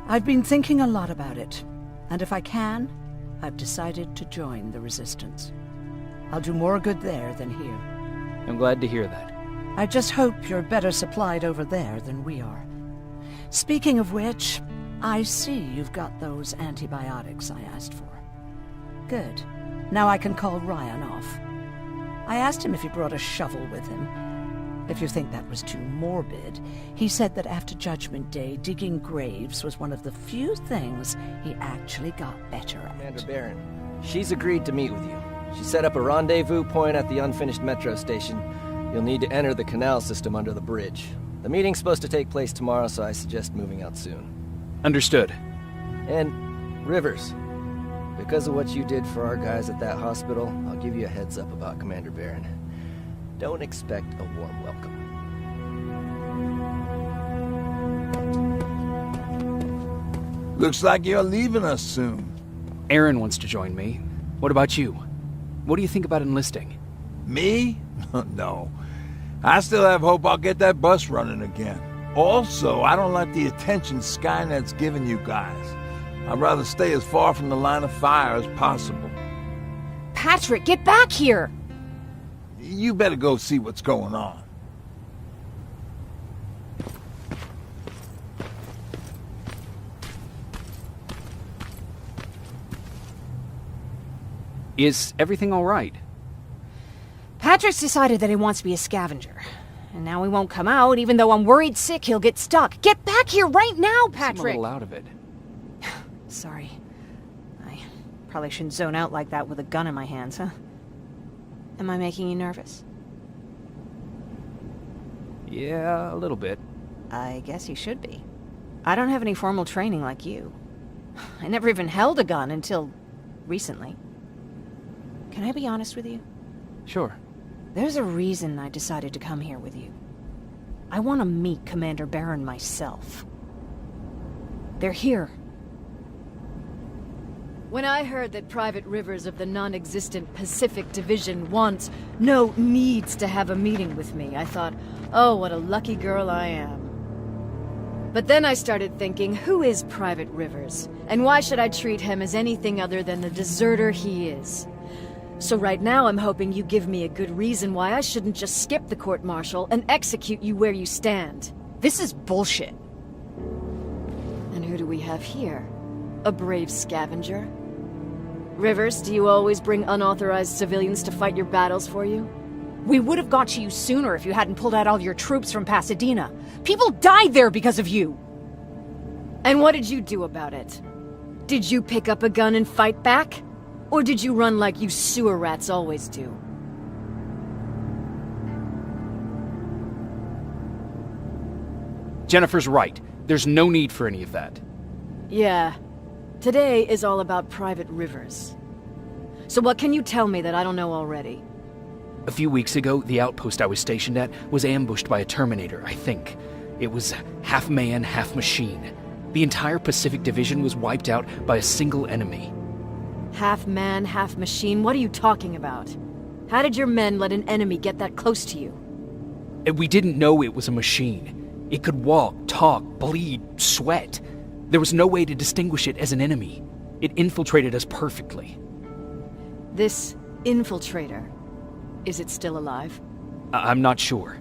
I've been thinking a lot about it, and if I can, I've decided to join the Resistance. I'll do more good there than here. I'm glad to hear that. I just hope you're better supplied over there than we are. Speaking of which, I see you've got those antibiotics I asked for. Good. Now I can call Ryan off. I asked him if he brought a shovel with him. If you think that was too morbid, he said that after Judgment Day, digging graves was one of the few things he actually got better at. Commander Barron, she's agreed to meet with you. She set up a rendezvous point at the unfinished metro station. You'll need to enter the canal system under the bridge. The meeting's supposed to take place tomorrow, so I suggest moving out soon. Understood. And, Rivers, because of what you did for our guys at that hospital, I'll give you a heads up about Commander Barron. Don't expect a warm welcome. Looks like you're leaving us soon. Aaron wants to join me. What about you? What do you think about enlisting? Me? No. I still have hope I'll get that bus running again. Also, I don't like the attention Skynet's giving you guys. I'd rather stay as far from the line of fire as possible. Patrick, get back here! You better go see what's going on. Is everything all right? Patrick's decided that he wants to be a scavenger. And now he won't come out, even though I'm worried sick he'll get stuck. Get back here right now, Patrick! I'm a little out of it. Sorry. I probably shouldn't zone out like that with a gun in my hands, huh? Am I making you nervous? Yeah, a little bit. I guess you should be. I don't have any formal training like you. I never even held a gun until recently. Can I be honest with you? Sure. There's a reason I decided to come here with you. I want to meet Commander Barron myself. They're here. When I heard that Private Rivers of the non-existent Pacific Division needs to have a meeting with me, I thought, oh, what a lucky girl I am. But then I started thinking, who is Private Rivers? And why should I treat him as anything other than the deserter he is? So right now I'm hoping you give me a good reason why I shouldn't just skip the court-martial and execute you where you stand. This is bullshit. And who do we have here? A brave scavenger? Rivers, do you always bring unauthorized civilians to fight your battles for you? We would have got to you sooner if you hadn't pulled out all your troops from Pasadena. People died there because of you! And what did you do about it? Did you pick up a gun and fight back? Or did you run like you sewer rats always do? Jennifer's right. There's no need for any of that. Yeah. Today is all about private rivers. So what can you tell me that I don't know already? A few weeks ago, the outpost I was stationed at was ambushed by a Terminator, I think. It was half man, half machine. The entire Pacific Division was wiped out by a single enemy. Half man, half machine? What are you talking about? How did your men let an enemy get that close to you? We didn't know it was a machine. It could walk, talk, bleed, sweat. There was no way to distinguish it as an enemy. It infiltrated us perfectly. This infiltrator, is it still alive? I'm not sure.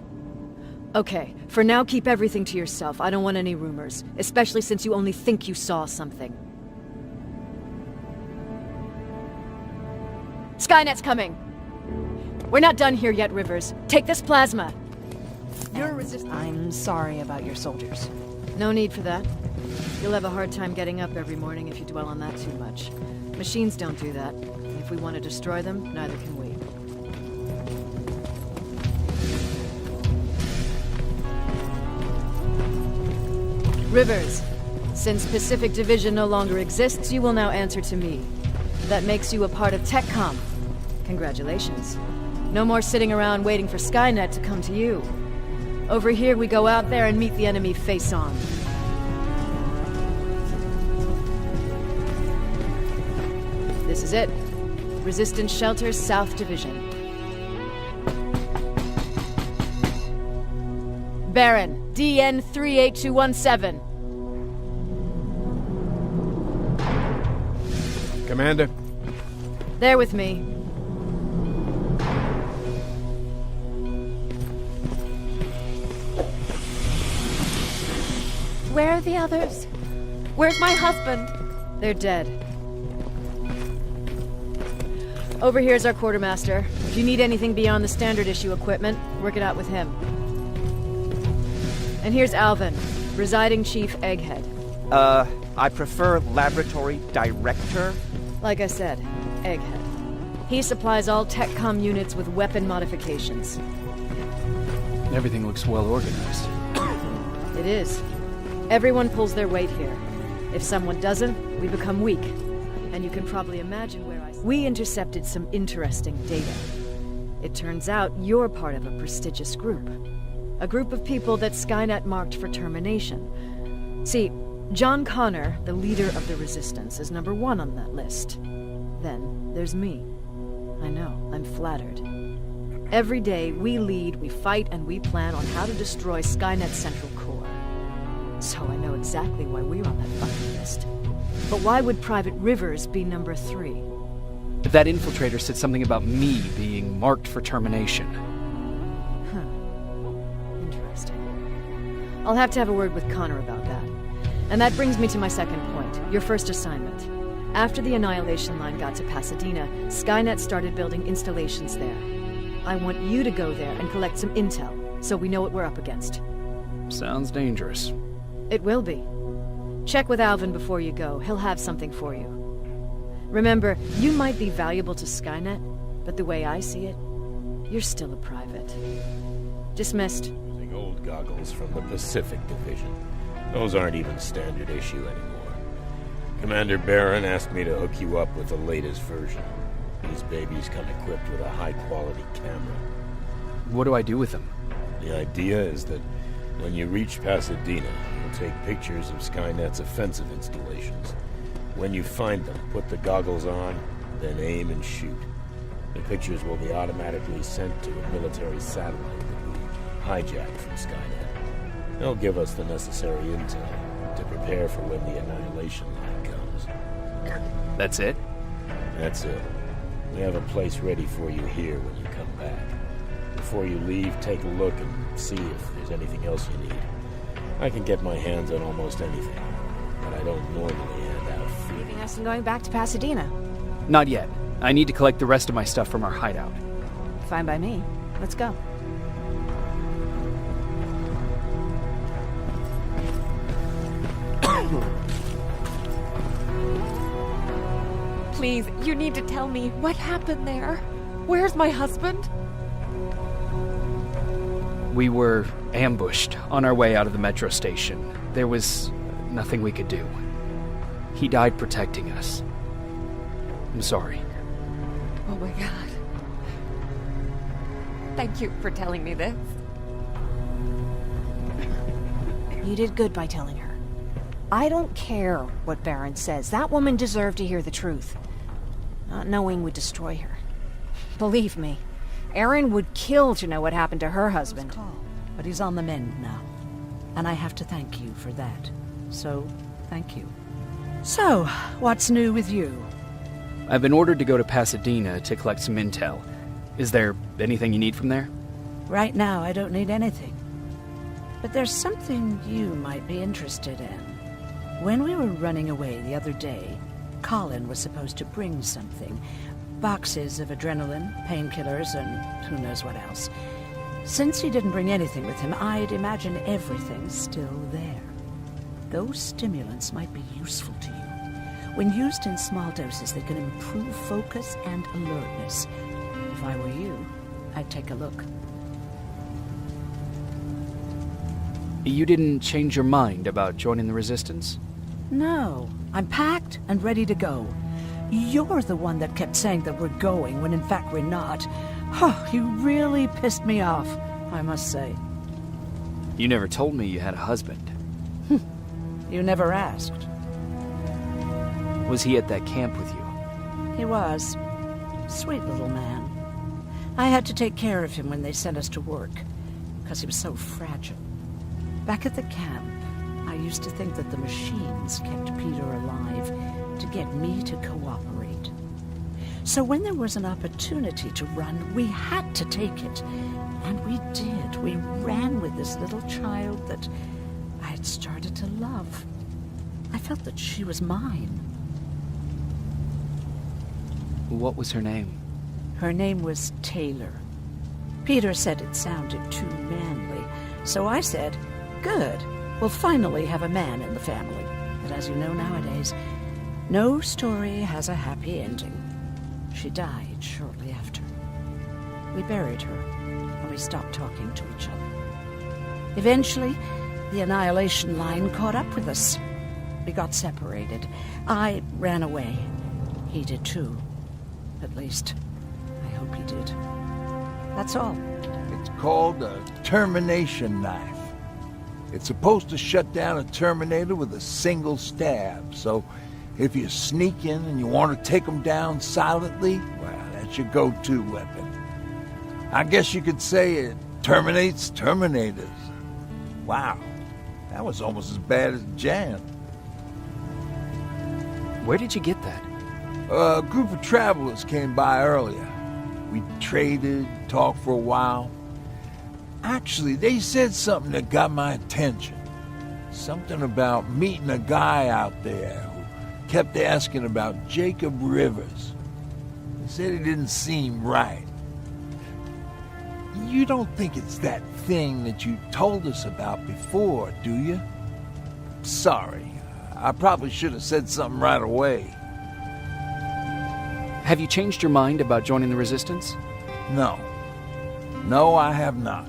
Okay, for now keep everything to yourself. I don't want any rumors, especially since you only think you saw something. Skynet's coming! We're not done here yet, Rivers. Take this plasma. You're resistant. I'm sorry about your soldiers. No need for that. You'll have a hard time getting up every morning if you dwell on that too much. Machines don't do that. If we want to destroy them, neither can we. Rivers, since Pacific Division no longer exists, you will now answer to me. That makes you a part of TechCom. Congratulations. No more sitting around waiting for Skynet to come to you. Over here, we go out there and meet the enemy face-on. This is it. Resistance Shelter, South Division. Baron, DN 38217. Commander? There with me. Where are the others? Where's my husband? They're dead. Over here's our quartermaster. If you need anything beyond the standard issue equipment, work it out with him. And here's Alvin, Presiding Chief Egghead. I prefer Laboratory Director. Like I said, Egghead. He supplies all TechCom units with weapon modifications. Everything looks well organized. It is. Everyone pulls their weight here. If someone doesn't, we become weak. And you can probably imagine where We intercepted some interesting data. It turns out you're part of a prestigious group. A group of people that Skynet marked for termination. See, John Connor, the leader of the Resistance, is number 1 on that list. Then there's me. I know, I'm flattered. Every day, we lead, we fight, and we plan on how to destroy Skynet's central core. So I know exactly why we're on that fighting list. But why would Private Rivers be number 3? But that infiltrator said something about me being marked for termination. I'll have to have a word with Connor about that. And that brings me to my second point, your first assignment. After the Annihilation Line got to Pasadena, Skynet started building installations there. I want you to go there and collect some intel, so we know what we're up against. Sounds dangerous. It will be. Check with Alvin before you go. He'll have something for you. Remember, you might be valuable to Skynet, but the way I see it, you're still a private. Dismissed. Old goggles from the Pacific Division. Those aren't even standard issue anymore. Commander Barron asked me to hook you up with the latest version. These babies come equipped with a high-quality camera. What do I do with them? The idea is that when you reach Pasadena, you'll take pictures of Skynet's offensive installations. When you find them, put the goggles on, then aim and shoot. The pictures will be automatically sent to a military satellite hijacked from Skynet. They'll give us the necessary intel to prepare for when the Annihilation Line comes. That's it? That's it. We have a place ready for you here when you come back. Before you leave, take a look and see if there's anything else you need. I can get my hands on almost anything, but I don't normally hand out free. Leaving us and going back to Pasadena. Not yet. I need to collect the rest of my stuff from our hideout. Fine by me. Let's go. Please, you need to tell me what happened there. Where's my husband? We were ambushed on our way out of the metro station. There was nothing we could do. He died protecting us. I'm sorry. Oh my god. Thank you for telling me this. You did good by telling her. I don't care what Baron says. That woman deserved to hear the truth. Not knowing would destroy her. Believe me, Erin would kill to know what happened to her husband. But he's on the mend now. And I have to thank you for that. So, thank you. So, what's new with you? I've been ordered to go to Pasadena to collect some intel. Is there anything you need from there? Right now, I don't need anything. But there's something you might be interested in. When we were running away the other day, Colin was supposed to bring something. Boxes of adrenaline, painkillers, and who knows what else. Since he didn't bring anything with him, I'd imagine everything's still there. Those stimulants might be useful to you. When used in small doses, they can improve focus and alertness. If I were you, I'd take a look. You didn't change your mind about joining the Resistance? No, I'm packed and ready to go. You're the one that kept saying that we're going when in fact we're not. Oh, you really pissed me off, I must say. You never told me you had a husband. You never asked. Was he at that camp with you? He was. Sweet little man. I had to take care of him when they sent us to work, because he was so fragile. Back at the camp, I used to think that the machines kept Peter alive to get me to cooperate. So when there was an opportunity to run, we had to take it. And we did. We ran with this little child that I had started to love. I felt that she was mine. What was her name? Her name was Taylor. Peter said it sounded too manly, so I said, good, we'll finally have a man in the family. But as you know nowadays, no story has a happy ending. She died shortly after. We buried her, and we stopped talking to each other. Eventually, the Annihilation Line caught up with us. We got separated. I ran away. He did too. At least, I hope he did. That's all. It's called a termination knife. It's supposed to shut down a Terminator with a single stab, so if you sneak in and you want to take them down silently, well, that's your go-to weapon. I guess you could say it terminates Terminators. Wow, that was almost as bad as Jan. Where did you get that? A group of travelers came by earlier. We traded, talked for a while. Actually, they said something that got my attention. Something about meeting a guy out there who kept asking about Jacob Rivers. They said it didn't seem right. You don't think it's that thing that you told us about before, do you? Sorry, I probably should have said something right away. Have you changed your mind about joining the Resistance? No. No, I have not.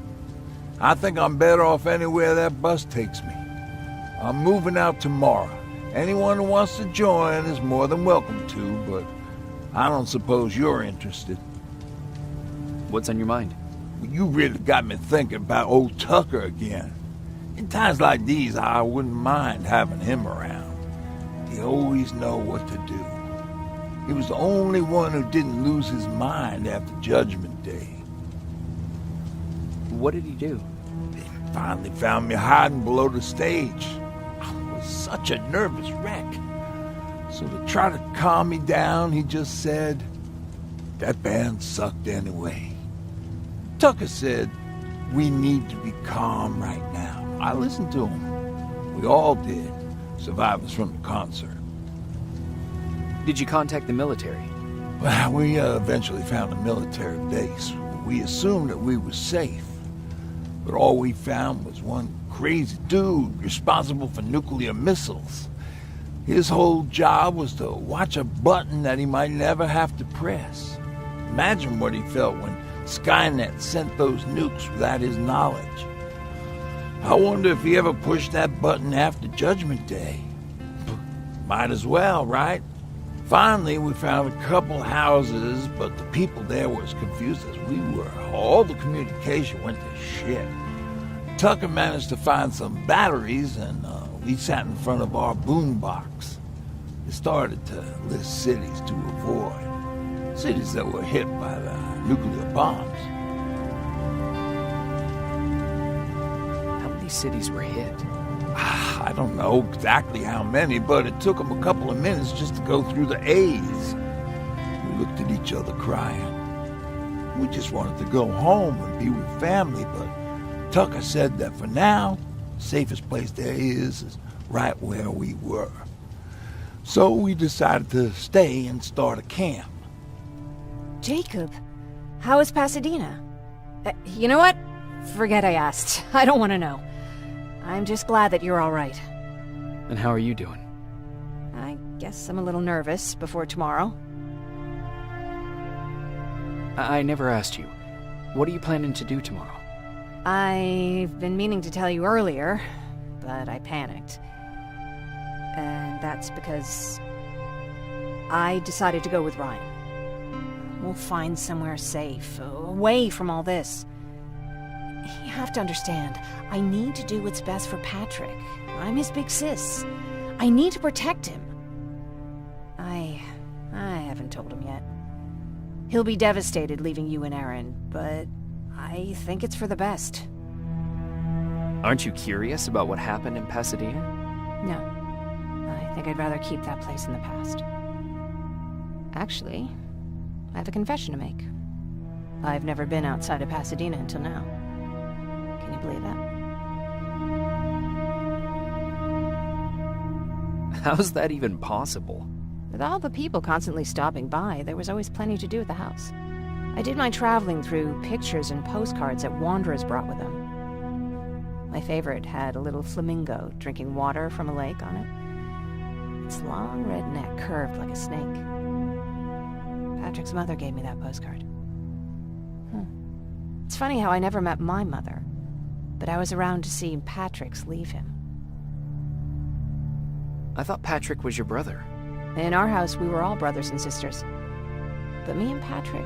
I think I'm better off anywhere that bus takes me. I'm moving out tomorrow. Anyone who wants to join is more than welcome to, but I don't suppose you're interested. What's on your mind? You really got me thinking about old Tucker again. In times like these, I wouldn't mind having him around. He always know what to do. He was the only one who didn't lose his mind after Judgment Day. What did he do? He finally found me hiding below the stage. I was such a nervous wreck. So to try to calm me down, he just said, that band sucked anyway. Tucker said, we need to be calm right now. I listened to him. We all did, survivors from the concert. Did you contact the military? Well, we eventually found a military base. We assumed that we were safe. But all we found was one crazy dude responsible for nuclear missiles. His whole job was to watch a button that he might never have to press. Imagine what he felt when Skynet sent those nukes without his knowledge. I wonder if he ever pushed that button after Judgment Day. Might as well, right? Finally, we found a couple houses, but the people there were as confused as we were. All the communication went to shit. Tucker managed to find some batteries, and we sat in front of our boombox. It started to list cities to avoid. Cities that were hit by the nuclear bombs. How many cities were hit? I don't know exactly how many, but it took them a couple of minutes just to go through the A's. We looked at each other crying. We just wanted to go home and be with family, but Tucker said that for now, the safest place there is right where we were. So we decided to stay and start a camp. Jacob, how is Pasadena? You know what? Forget I asked. I don't want to know. I'm just glad that you're all right. And how are you doing? I guess I'm a little nervous before tomorrow. I never asked you. What are you planning to do tomorrow? I've been meaning to tell you earlier, but I panicked. And that's because I decided to go with Ryan. We'll find somewhere safe, away from all this. You have to understand, I need to do what's best for Patrick. I'm his big sis. I need to protect him. I haven't told him yet. He'll be devastated leaving you and Aaron, but I think it's for the best. Aren't you curious about what happened in Pasadena? No. I think I'd rather keep that place in the past. Actually, I have a confession to make. I've never been outside of Pasadena until now. Can you believe that? How's that even possible? With all the people constantly stopping by, there was always plenty to do at the house. I did my traveling through pictures and postcards that wanderers brought with them. My favorite had a little flamingo drinking water from a lake on it. Its long red neck curved like a snake. Patrick's mother gave me that postcard. It's funny how I never met my mother, but I was around to see Patrick's leave him. I thought Patrick was your brother. In our house, we were all brothers and sisters. But me and Patrick,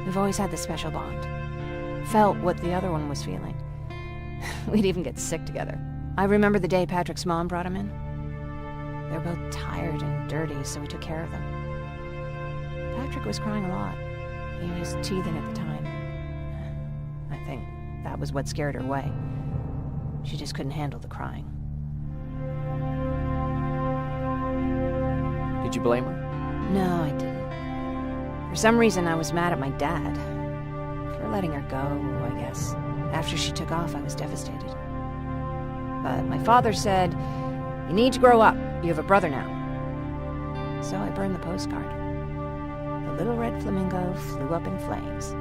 we've always had this special bond. Felt what the other one was feeling. We'd even get sick together. I remember the day Patrick's mom brought him in. They were both tired and dirty, so we took care of them. Patrick was crying a lot. He was teething at the time. I think that was what scared her away. She just couldn't handle the crying. Did you blame her? No, I didn't. For some reason, I was mad at my dad. For letting her go, I guess. After she took off, I was devastated. But my father said, "You need to grow up. You have a brother now." So I burned the postcard. The little red flamingo flew up in flames.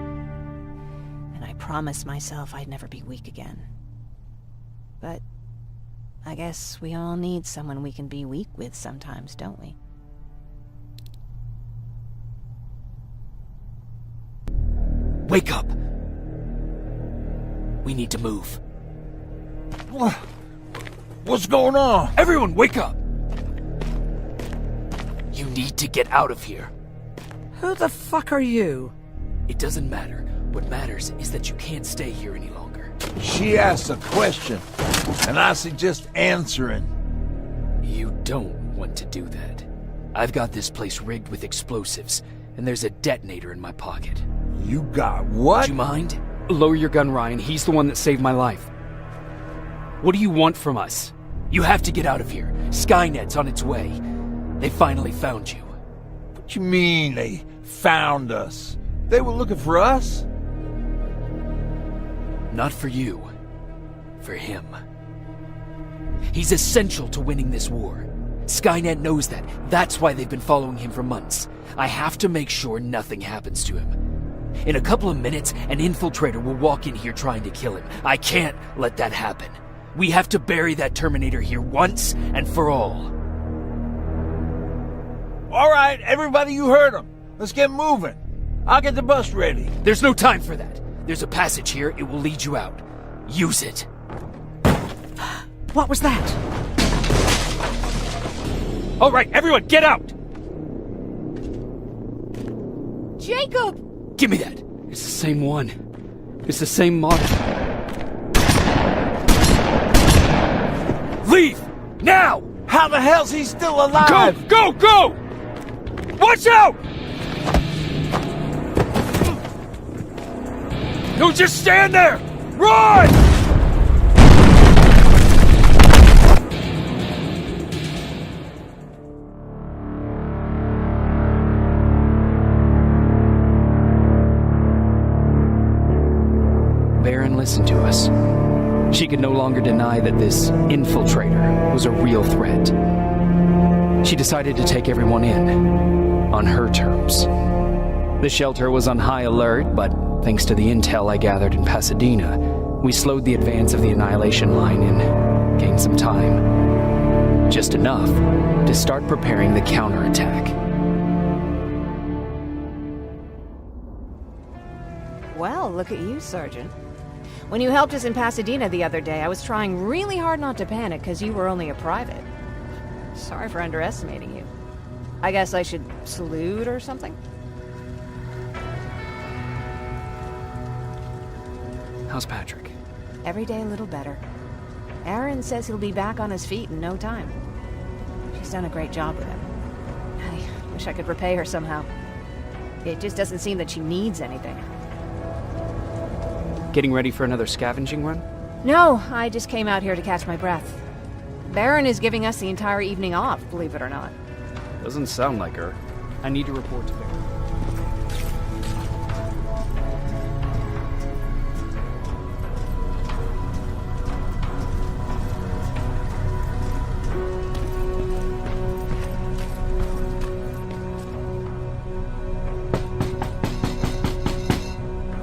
And I promised myself I'd never be weak again. But I guess we all need someone we can be weak with sometimes, don't we? Wake up! We need to move. What's going on? Everyone, wake up! You need to get out of here. Who the fuck are you? It doesn't matter. What matters is that you can't stay here any longer. She asked a question, and I suggest answering. You don't want to do that. I've got this place rigged with explosives, and there's a detonator in my pocket. You got what? Do you mind? Lower your gun, Ryan. He's the one that saved my life. What do you want from us? You have to get out of here. Skynet's on its way. They finally found you. What you mean they found us? They were looking for us? Not for you. For him. He's essential to winning this war. Skynet knows that. That's why they've been following him for months. I have to make sure nothing happens to him. In a couple of minutes, an infiltrator will walk in here trying to kill him. I can't let that happen. We have to bury that Terminator here once and for all. All right, everybody, you heard him. Let's get moving. I'll get the bus ready. There's no time for that. There's a passage here. It will lead you out. Use it. What was that? All right, everyone, get out! Jacob! Give me that. It's the same one. It's the same model. Leave! Now! How the hell's he still alive? Go! Go! Watch out! Don't just stand there! Run! Baron listened to us. She could no longer deny that this infiltrator was a real threat. She decided to take everyone in, on her terms. The shelter was on high alert, but thanks to the intel I gathered in Pasadena, we slowed the advance of the Annihilation Line and gained some time. Just enough to start preparing the counterattack. Well, look at you, Sergeant. When you helped us in Pasadena the other day, I was trying really hard not to panic because you were only a private. Sorry for underestimating you. I guess I should salute or something? How's Patrick? Every day a little better. Aaron says he'll be back on his feet in no time. She's done a great job with him. I wish I could repay her somehow. It just doesn't seem that she needs anything. Getting ready for another scavenging run? No, I just came out here to catch my breath. Baron is giving us the entire evening off, believe it or not. Doesn't sound like her. I need to report to Baron.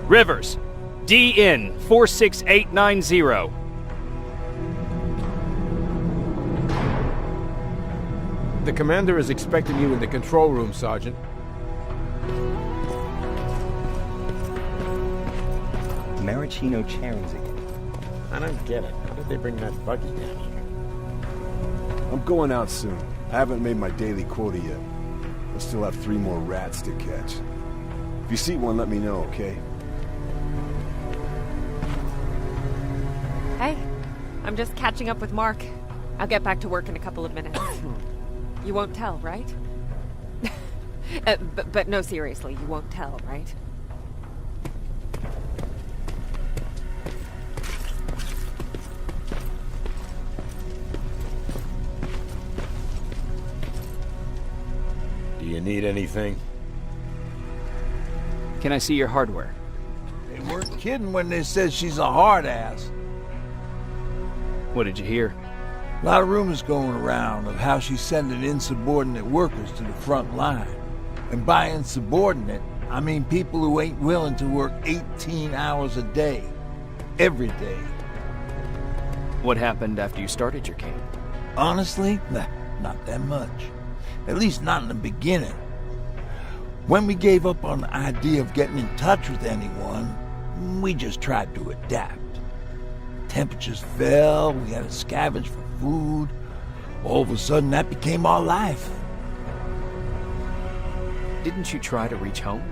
Rivers, DN 46890. The commander is expecting you in the control room, Sergeant. Maraschino cherries again. I don't get it. How did they bring that buggy down here? I'm going out soon. I haven't made my daily quota yet. I still have 3 more rats to catch. If you see one, let me know, okay? Hey, I'm just catching up with Mark. I'll get back to work in a couple of minutes. You won't tell, right? But no, seriously, you won't tell, right? Do you need anything? Can I see your hardware? They weren't kidding when they said she's a hard ass. What did you hear? A lot of rumors going around of how she's sending insubordinate workers to the front line. And by insubordinate, I mean people who ain't willing to work 18 hours a day. Every day. What happened after you started your camp? Honestly, not that much. At least not in the beginning. When we gave up on the idea of getting in touch with anyone, we just tried to adapt. Temperatures fell, we had to scavenge for food. All of a sudden, that became our life. Didn't you try to reach home?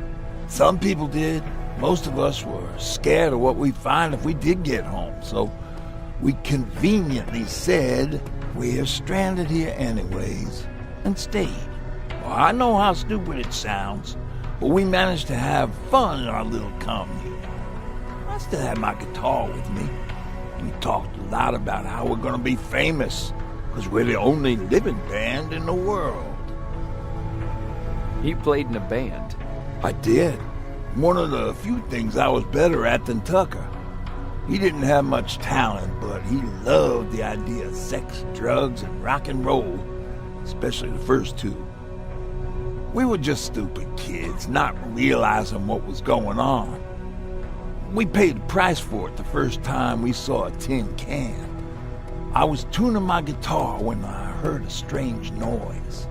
Some people did. Most of us were scared of what we'd find if we did get home, so we conveniently said we're stranded here anyways, and stayed. Well, I know how stupid it sounds, but we managed to have fun in our little commune. I still have my guitar with me. We talked a lot about how we're gonna be famous, because we're the only living band in the world. You played in a band? I did. One of the few things I was better at than Tucker. He didn't have much talent, but he loved the idea of sex, drugs, and rock and roll, especially the first 2. We were just stupid kids, not realizing what was going on. We paid the price for it the first time we saw a tin can. I was tuning my guitar when I heard a strange noise.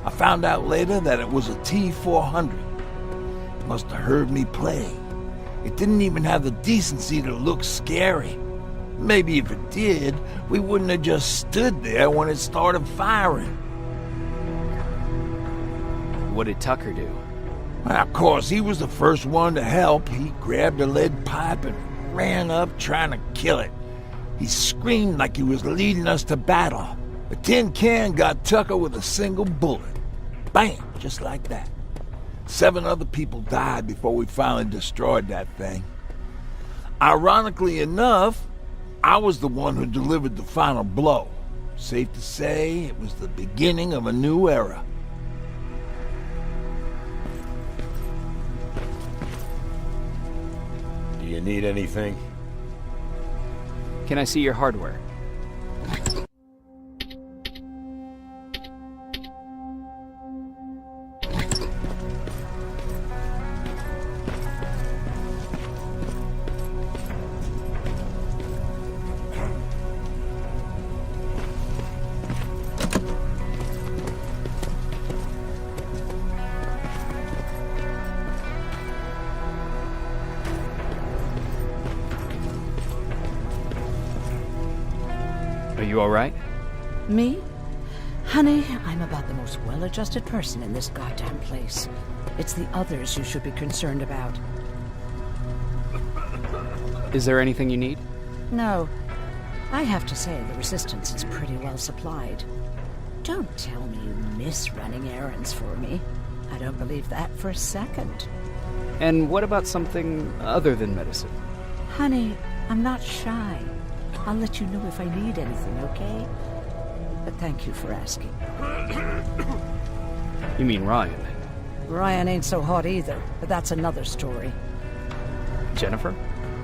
I found out later that it was a T-400. Must have heard me play. It didn't even have the decency to look scary. Maybe if it did, we wouldn't have just stood there when it started firing. What did Tucker do? Well, of course, he was the first one to help. He grabbed a lead pipe and ran up trying to kill it. He screamed like he was leading us to battle. The tin can got Tucker with a single bullet. Bam! Just like that. 7 other people died before we finally destroyed that thing. Ironically enough, I was the one who delivered the final blow. Safe to say, it was the beginning of a new era. Do you need anything? Can I see your hardware? Are you all right? Me? Honey, I'm about the most well-adjusted person in this goddamn place. It's the others you should be concerned about. Is there anything you need? No. I have to say, the Resistance is pretty well supplied. Don't tell me you miss running errands for me. I don't believe that for a second. And what about something other than medicine? Honey, I'm not shy. I'll let you know if I need anything, okay? But thank you for asking. You mean Ryan? Ryan ain't so hot either, but that's another story. Jennifer?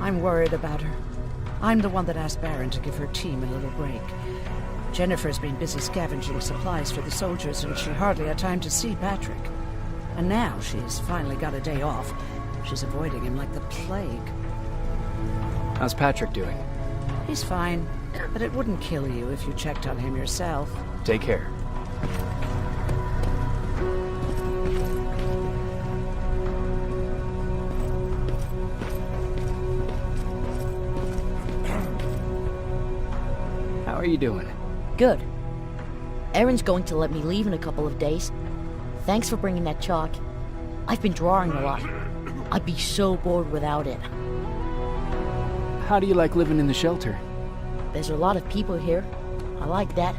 I'm worried about her. I'm the one that asked Baron to give her team a little break. Jennifer's been busy scavenging supplies for the soldiers, and she hardly had time to see Patrick. And now she's finally got a day off. She's avoiding him like the plague. How's Patrick doing? He's fine, but it wouldn't kill you if you checked on him yourself. Take care. How are you doing? Good. Erin's going to let me leave in a couple of days. Thanks for bringing that chalk. I've been drawing a lot. I'd be so bored without it. How do you like living in the shelter? There's a lot of people here. I like that.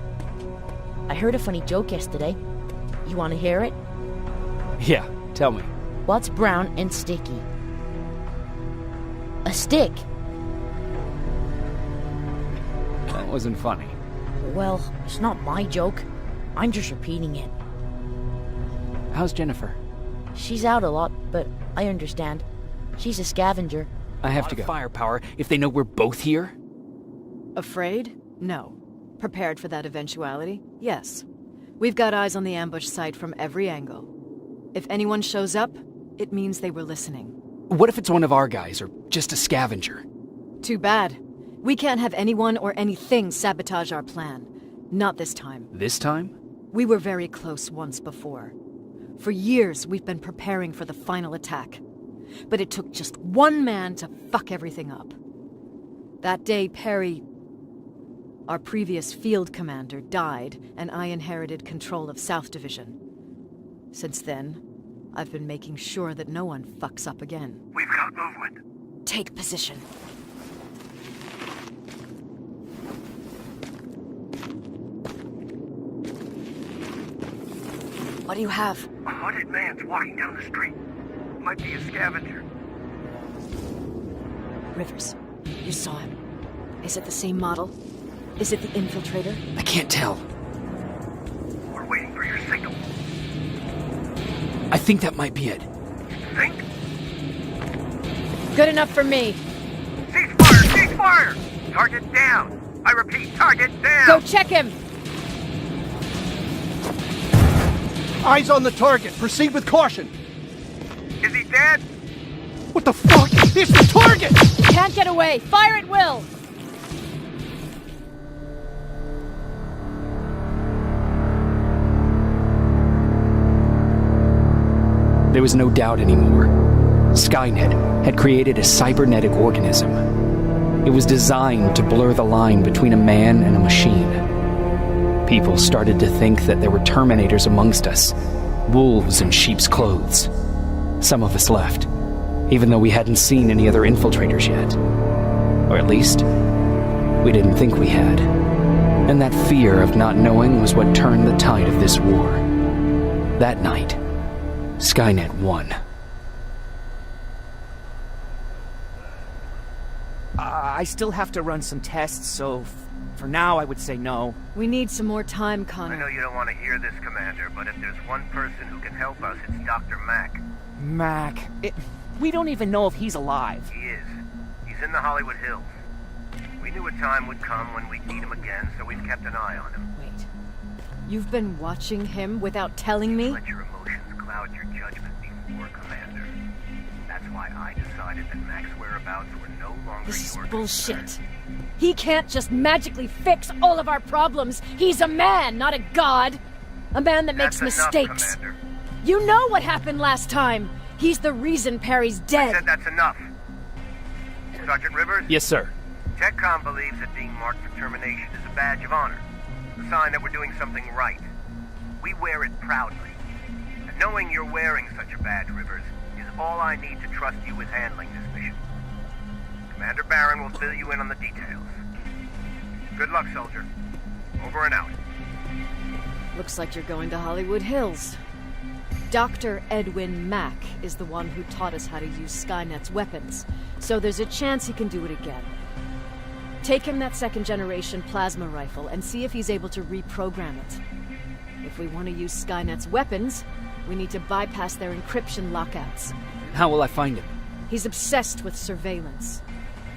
I heard a funny joke yesterday. You want to hear it? Yeah, tell me. What's brown and sticky? A stick. That wasn't funny. Well, it's not my joke. I'm just repeating it. How's Jennifer? She's out a lot, but I understand. She's a scavenger. I have to go. Firepower if they know we're both here? Afraid? No. Prepared for that eventuality? Yes. We've got eyes on the ambush site from every angle. If anyone shows up, it means they were listening. What if it's one of our guys, or just a scavenger? Too bad. We can't have anyone or anything sabotage our plan. Not this time. This time? We were very close once before. For years, we've been preparing for the final attack. But it took just one man to fuck everything up. That day, Perry, our previous field commander, died, and I inherited control of South Division. Since then, I've been making sure that no one fucks up again. We've got movement. Take position. What do you have? A hooded man's walking down the street. Might be a scavenger. Rivers, you saw him. Is it the same model? Is it the infiltrator? I can't tell. We're waiting for your signal. I think that might be it. Think? Good enough for me. Cease fire! Cease fire! Target down! I repeat, target down! Go check him! Eyes on the target. Proceed with caution. Is he dead? What the fuck? It's the target! Can't get away. Fire at will! There was no doubt anymore. Skynet had created a cybernetic organism. It was designed to blur the line between a man and a machine. People started to think that there were Terminators amongst us, wolves in sheep's clothes. Some of us left, even though we hadn't seen any other infiltrators yet. Or at least, we didn't think we had. And that fear of not knowing was what turned the tide of this war. That night, Skynet won. I still have to run some tests, so for now I would say no. We need some more time, Connor. I know you don't want to hear this, Commander, but if there's one person who can help us, it's Dr. Mack. Mac, we don't even know if he's alive. He is. He's in the Hollywood Hills. We knew a time would come when we'd need him again, so we've kept an eye on him. Wait. You've been watching him without telling me? Let your emotions cloud your judgment before, Commander. That's why I decided that Mack's whereabouts were no longer This your is bullshit. concern. He can't just magically fix all of our problems. He's a man, not a god. A man that makes That's enough, mistakes. Commander. You know what happened last time. He's the reason Perry's dead. I said that's enough. Sergeant Rivers? Yes, sir. TechCom believes that being marked for termination is a badge of honor. A sign that we're doing something right. We wear it proudly. And knowing you're wearing such a badge, Rivers, is all I need to trust you with handling this mission. Commander Barron will fill you in on the details. Good luck, soldier. Over and out. Looks like you're going to Hollywood Hills. Dr. Edwin Mack is the one who taught us how to use Skynet's weapons, so there's a chance he can do it again. Take him that second-generation plasma rifle and see if he's able to reprogram it. If we want to use Skynet's weapons, we need to bypass their encryption lockouts. How will I find him? He's obsessed with surveillance.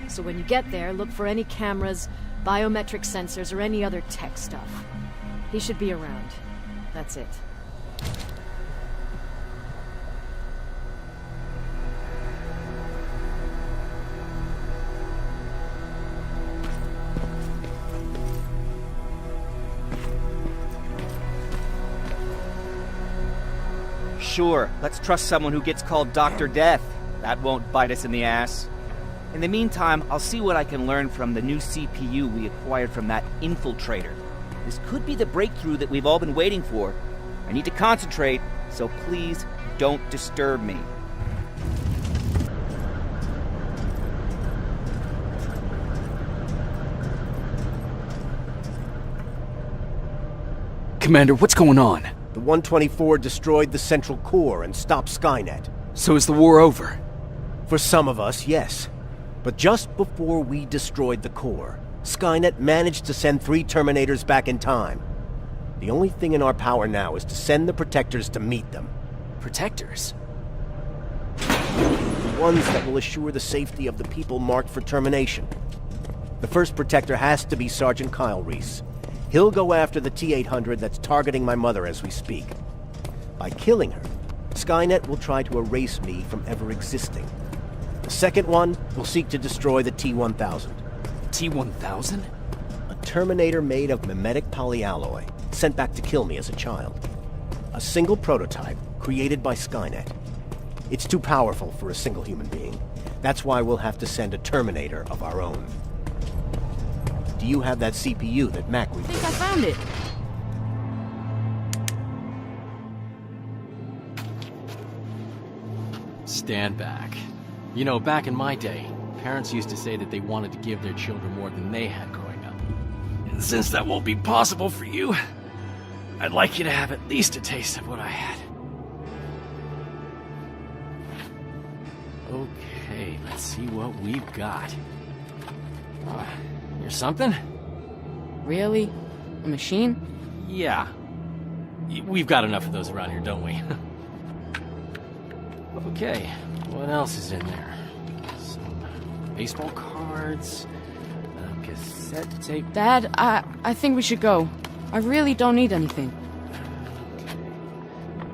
So when you get there, look for any cameras, biometric sensors, or any other tech stuff. He should be around. That's it. Sure, let's trust someone who gets called Dr. Death. That won't bite us in the ass. In the meantime, I'll see what I can learn from the new CPU we acquired from that infiltrator. This could be the breakthrough that we've all been waiting for. I need to concentrate, so please don't disturb me. Commander, what's going on? The 124 destroyed the central core and stopped Skynet. So is the war over? For some of us, yes. But just before we destroyed the core, Skynet managed to send 3 Terminators back in time. The only thing in our power now is to send the Protectors to meet them. Protectors? The ones that will assure the safety of the people marked for termination. The first Protector has to be Sergeant Kyle Reese. He'll go after the T-800 that's targeting my mother as we speak. By killing her, Skynet will try to erase me from ever existing. The second one will seek to destroy the T-1000. T-1000? A Terminator made of mimetic polyalloy, sent back to kill me as a child. A single prototype created by Skynet. It's too powerful for a single human being. That's why we'll have to send a Terminator of our own. Do you have that CPU that Mac I think I found it. Stand back. You know, back in my day, parents used to say that they wanted to give their children more than they had growing up. And since that won't be possible for you, I'd like you to have at least a taste of what I had. Okay, let's see what we've got. Here's something? Really? A machine? Yeah. We've got enough of those around here, don't we? Okay, what else is in there? Some baseball cards, a cassette tape. Dad, I think we should go. I really don't need anything.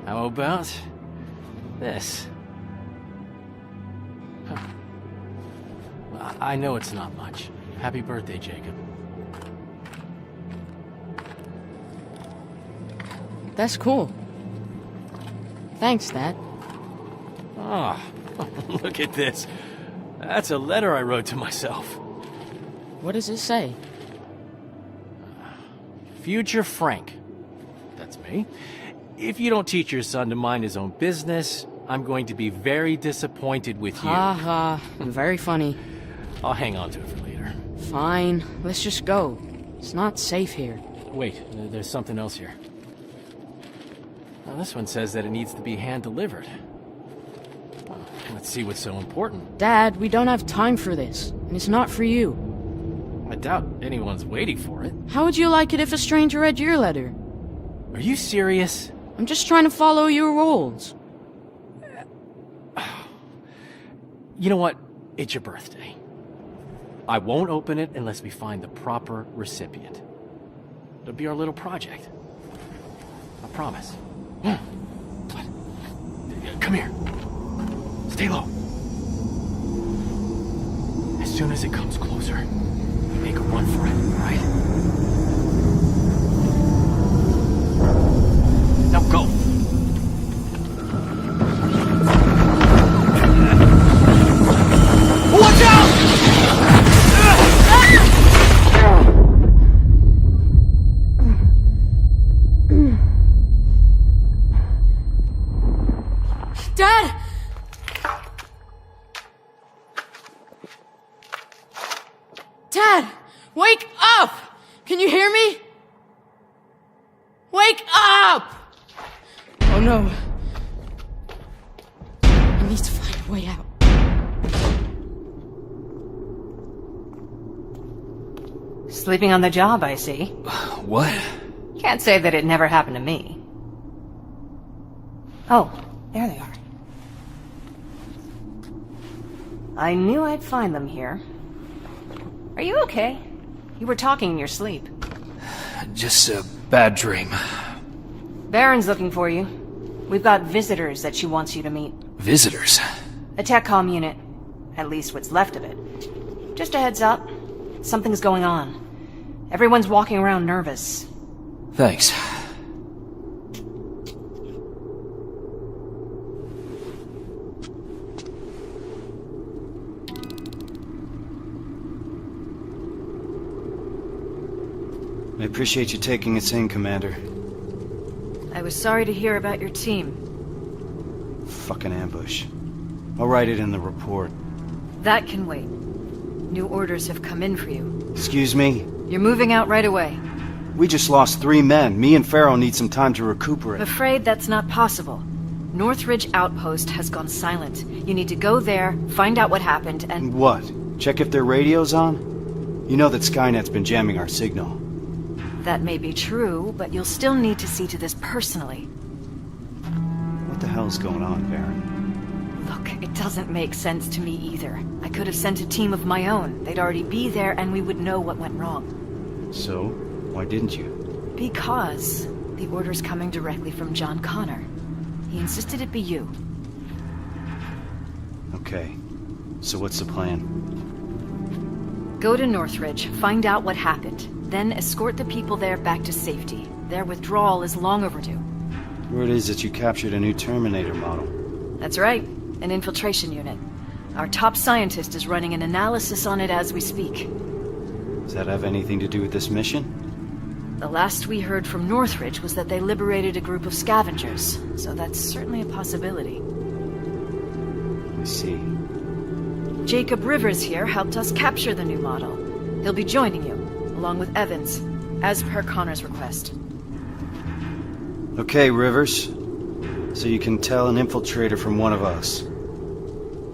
How about this? Huh. I know it's not much. Happy birthday, Jacob. That's cool. Thanks, Dad. Ah, look at this. That's a letter I wrote to myself. What does it say? Future Frank. That's me. If you don't teach your son to mind his own business, I'm going to be very disappointed with you. Ha ha. Very funny. I'll hang on to it for later. Fine. Let's just go. It's not safe here. Wait, there's something else here. Now, this one says that it needs to be hand-delivered. Let's see what's so important. Dad, we don't have time for this. And it's not for you. I doubt anyone's waiting for it. How would you like it if a stranger read your letter? Are you serious? I'm just trying to follow your rules. You know what? It's your birthday. I won't open it unless we find the proper recipient. It'll be our little project. I promise. Come here. Stay low. As soon as it comes closer, we make a run for it, all right? Now go! Watch out! Dad! Dad! Wake up! Can you hear me? Wake up! Oh no. I need to find a way out. Sleeping on the job, I see. What? Can't say that it never happened to me. Oh, there they are. I knew I'd find them here. Are you okay? You were talking in your sleep. Just a bad dream. Baron's looking for you. We've got visitors that she wants you to meet. Visitors? A tech comm unit. At least what's left of it. Just a heads up. Something's going on. Everyone's walking around nervous. Thanks. I appreciate you taking us in, Commander. I was sorry to hear about your team. Fucking ambush. I'll write it in the report. That can wait. New orders have come in for you. Excuse me? You're moving out right away. We just lost 3 men. Me and Farrell need some time to recuperate. I'm afraid that's not possible. Northridge Outpost has gone silent. You need to go there, find out what happened, and... What? Check if their radio's on? You know that Skynet's been jamming our signal. That may be true, but you'll still need to see to this personally. What the hell's going on, Baron? Look, it doesn't make sense to me either. I could have sent a team of my own. They'd already be there and we would know what went wrong. So, why didn't you? Because the order's coming directly from John Connor. He insisted it be you. Okay. So what's the plan? Go to Northridge, find out what happened, then escort the people there back to safety. Their withdrawal is long overdue. Word is that you captured a new Terminator model. That's right, an infiltration unit. Our top scientist is running an analysis on it as we speak. Does that have anything to do with this mission? The last we heard from Northridge was that they liberated a group of scavengers, so that's certainly a possibility. I see. Jacob Rivers here helped us capture the new model. He'll be joining you, along with Evans, as per Connor's request. Okay, Rivers. So you can tell an infiltrator from one of us.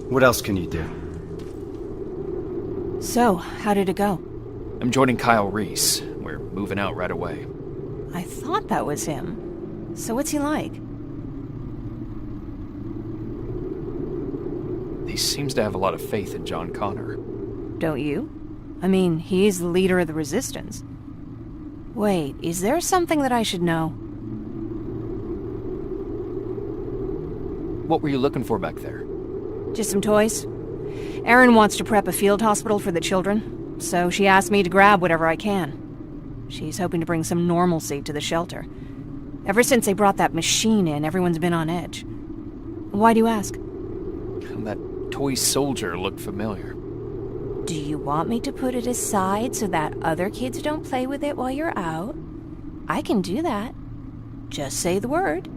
What else can you do? So, how did it go? I'm joining Kyle Reese. We're moving out right away. I thought that was him. So what's he like? He seems to have a lot of faith in John Connor. Don't you? I mean, he's the leader of the Resistance. Wait, is there something that I should know? What were you looking for back there? Just some toys. Erin wants to prep a field hospital for the children, so she asked me to grab whatever I can. She's hoping to bring some normalcy to the shelter. Ever since they brought that machine in, everyone's been on edge. Why do you ask? That toy soldier looked familiar. Do you want me to put it aside so that other kids don't play with it while you're out? I can do that. Just say the word.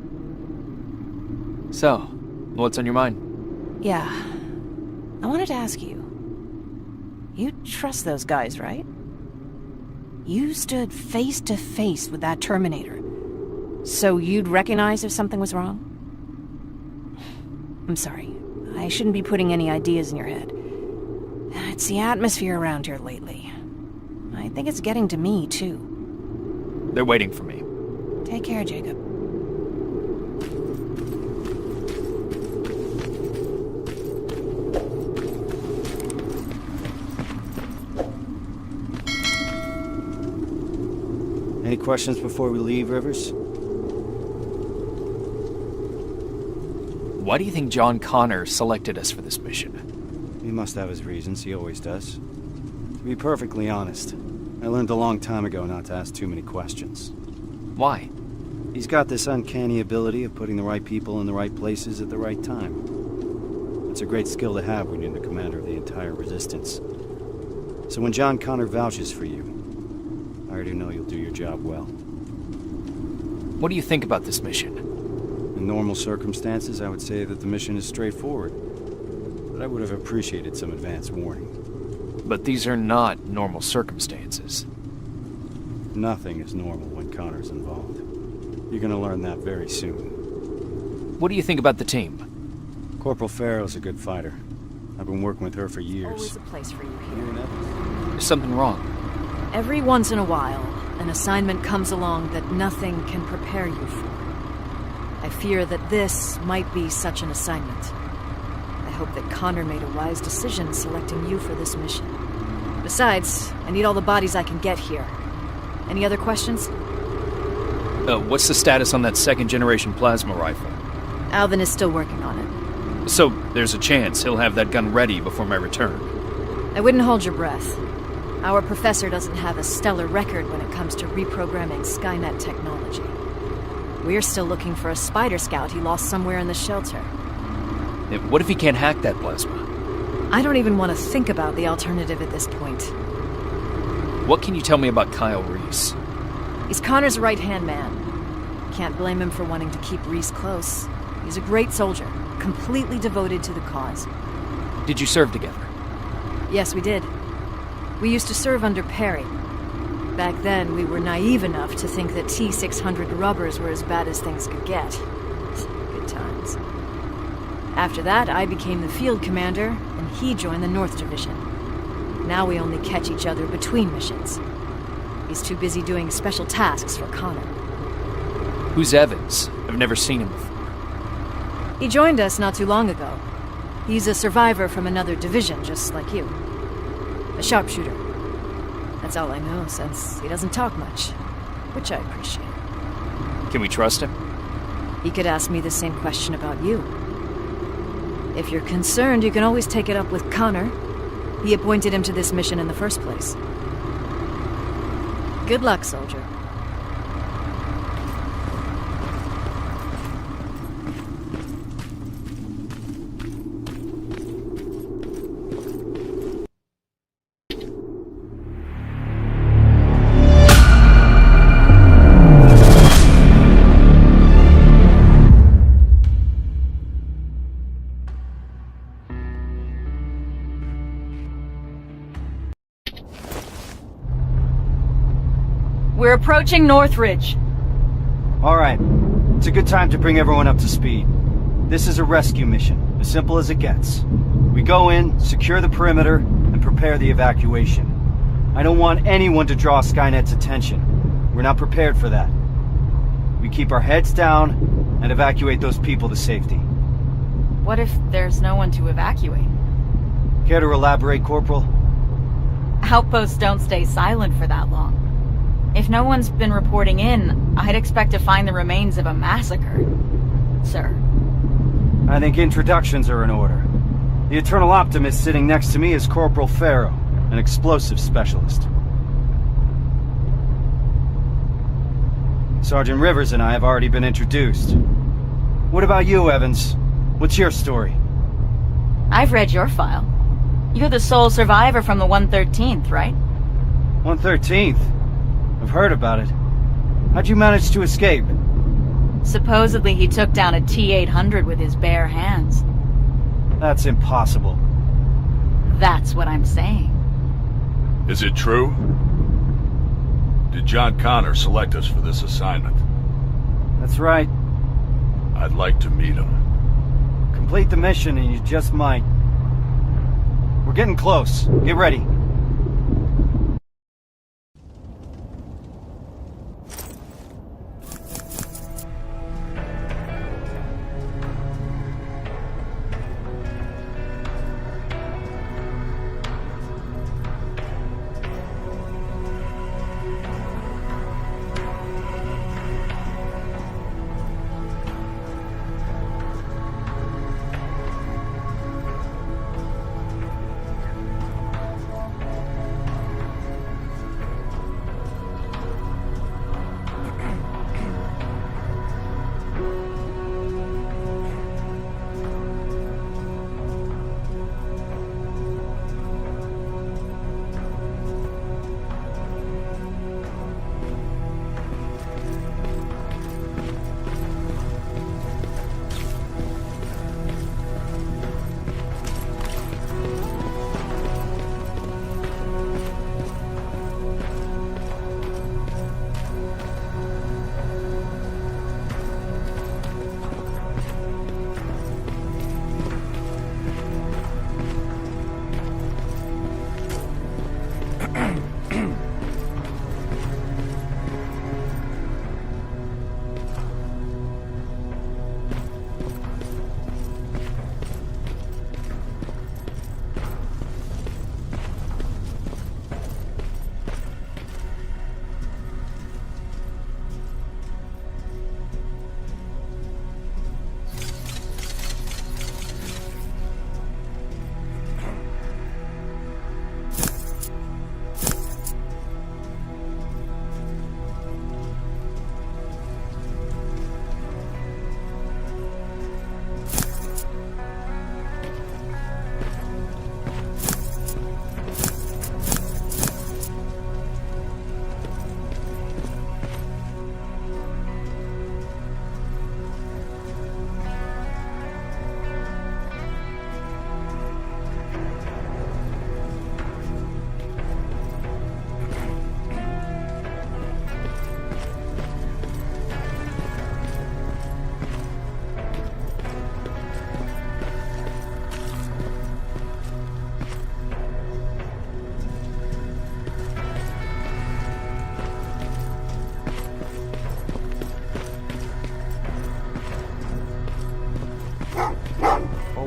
So, what's on your mind? Yeah. I wanted to ask you. You trust those guys, right? You stood face to face with that Terminator. So you'd recognize if something was wrong? I'm sorry. I shouldn't be putting any ideas in your head. It's the atmosphere around here lately. I think it's getting to me, too. They're waiting for me. Take care, Jacob. Any questions before we leave, Rivers? Why do you think John Connor selected us for this mission? He must have his reasons, he always does. To be perfectly honest, I learned a long time ago not to ask too many questions. Why? He's got this uncanny ability of putting the right people in the right places at the right time. It's a great skill to have when you're the commander of the entire Resistance. So when John Connor vouches for you, I already know you'll do your job well. What do you think about this mission? In normal circumstances, I would say that the mission is straightforward. But I would have appreciated some advance warning. But these are not normal circumstances. Nothing is normal when Connor's involved. You're gonna learn that very soon. What do you think about the team? Corporal Farrow's a good fighter. I've been working with her for years. Always a place for you here. There's something wrong. Every once in a while, an assignment comes along that nothing can prepare you for. I fear that this might be such an assignment. I hope that Connor made a wise decision selecting you for this mission. Besides, I need all the bodies I can get here. Any other questions? What's the status on that second-generation plasma rifle? Alvin is still working on it. So, there's a chance he'll have that gun ready before my return. I wouldn't hold your breath. Our professor doesn't have a stellar record when it comes to reprogramming Skynet technology. We're still looking for a Spider Scout he lost somewhere in the shelter. What if he can't hack that plasma? I don't even want to think about the alternative at this point. What can you tell me about Kyle Reese? He's Connor's right-hand man. Can't blame him for wanting to keep Reese close. He's a great soldier, completely devoted to the cause. Did you serve together? Yes, we did. We used to serve under Perry. Back then, we were naive enough to think that T-600 rubbers were as bad as things could get. Good times. After that, I became the field commander, and he joined the North Division. Now we only catch each other between missions. He's too busy doing special tasks for Connor. Who's Evans? I've never seen him before. He joined us not too long ago. He's a survivor from another division, just like you. A sharpshooter. That's all I know, since he doesn't talk much, which I appreciate. Can we trust him? He could ask me the same question about you. If you're concerned, you can always take it up with Connor. He appointed him to this mission in the first place. Good luck, soldier. We're approaching Northridge. All right. It's a good time to bring everyone up to speed. This is a rescue mission, as simple as it gets. We go in, secure the perimeter, and prepare the evacuation. I don't want anyone to draw Skynet's attention. We're not prepared for that. We keep our heads down and evacuate those people to safety. What if there's no one to evacuate? Care to elaborate, Corporal? Outposts don't stay silent for that long. If no one's been reporting in, I'd expect to find the remains of a massacre, sir. I think introductions are in order. The Eternal Optimist sitting next to me is Corporal Farrow, an explosives specialist. Sergeant Rivers and I have already been introduced. What about you, Evans? What's your story? I've read your file. You're the sole survivor from the 113th, right? 113th? I've heard about it. How'd you manage to escape? Supposedly he took down a T-800 with his bare hands. That's impossible. That's what I'm saying. Is it true? Did John Connor select us for this assignment? That's right. I'd like to meet him. Complete the mission and you just might. We're getting close. Get ready.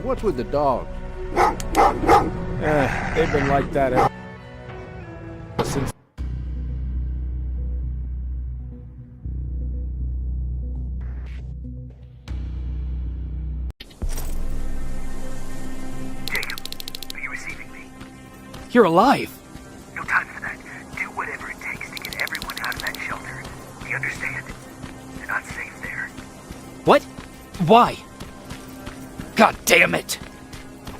What's with the dogs? They've been like that ever since. Jacob, are you receiving me? You're alive! No time for that. Do whatever it takes to get everyone out of that shelter. You understand? They're not safe there. What? Why? God damn it!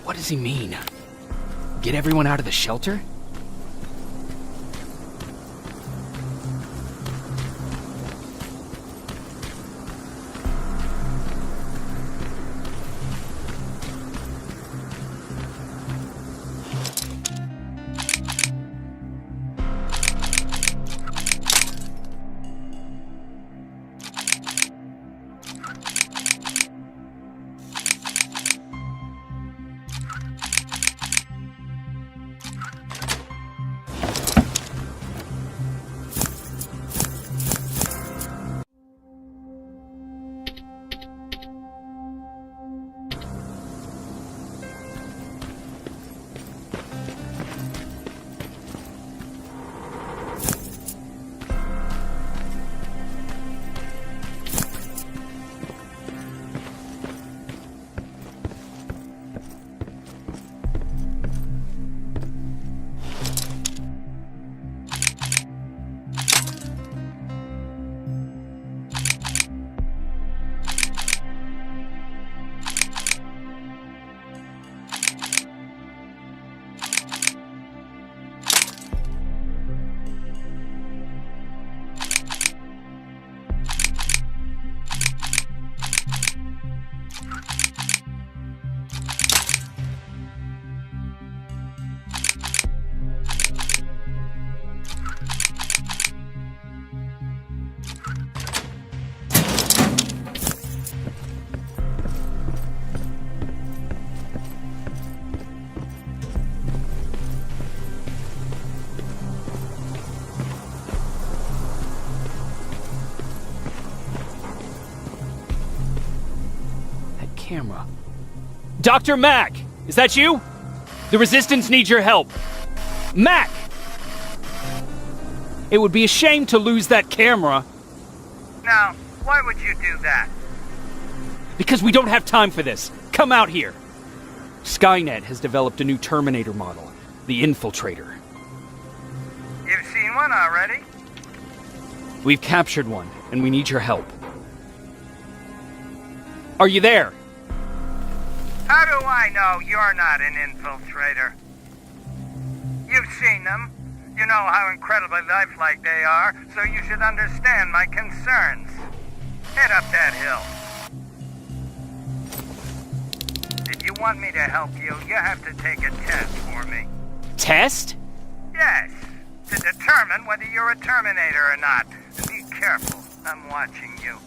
What does he mean? Get everyone out of the shelter? camera. Dr. Mack! Is that you? The Resistance needs your help. Mack! It would be a shame to lose that camera. Now, why would you do that? Because we don't have time for this. Come out here. Skynet has developed a new Terminator model, the Infiltrator. You've seen one already? We've captured one, and we need your help. Are you there? How do I know you're not an infiltrator? You've seen them. You know how incredibly lifelike they are, so you should understand my concerns. Head up that hill. If you want me to help you, you have to take a test for me. Test? Yes, to determine whether you're a Terminator or not. Be careful, I'm watching you.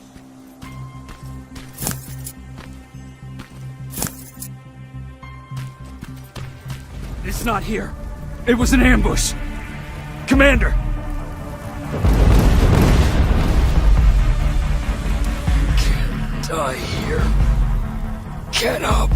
It's not here. It was an ambush. Commander! Can't die here. Get up!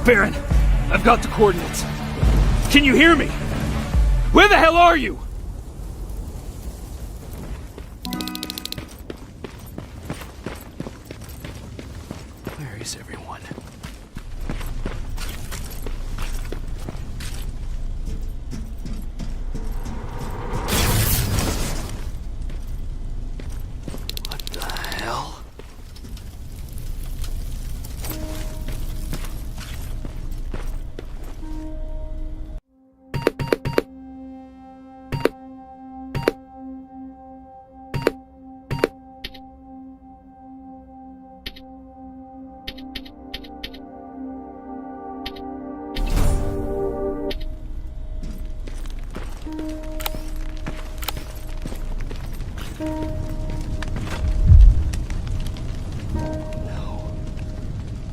Baron, I've got the coordinates. Can you hear me? Where the hell are you? Where is everyone? What the hell?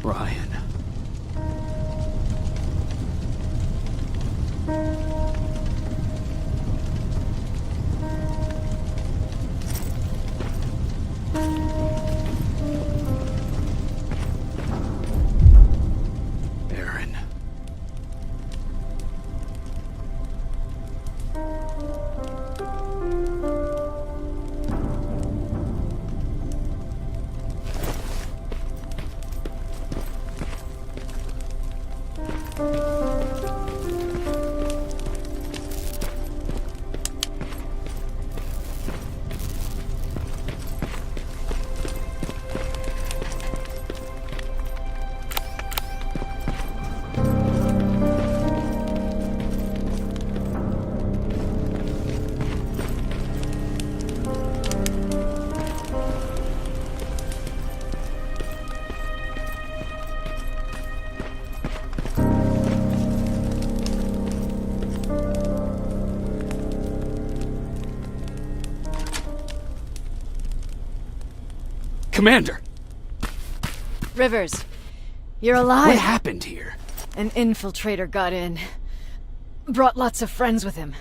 Ryan. Aaron. Commander! Rivers, you're alive. What happened here? An infiltrator got in. Brought lots of friends with him.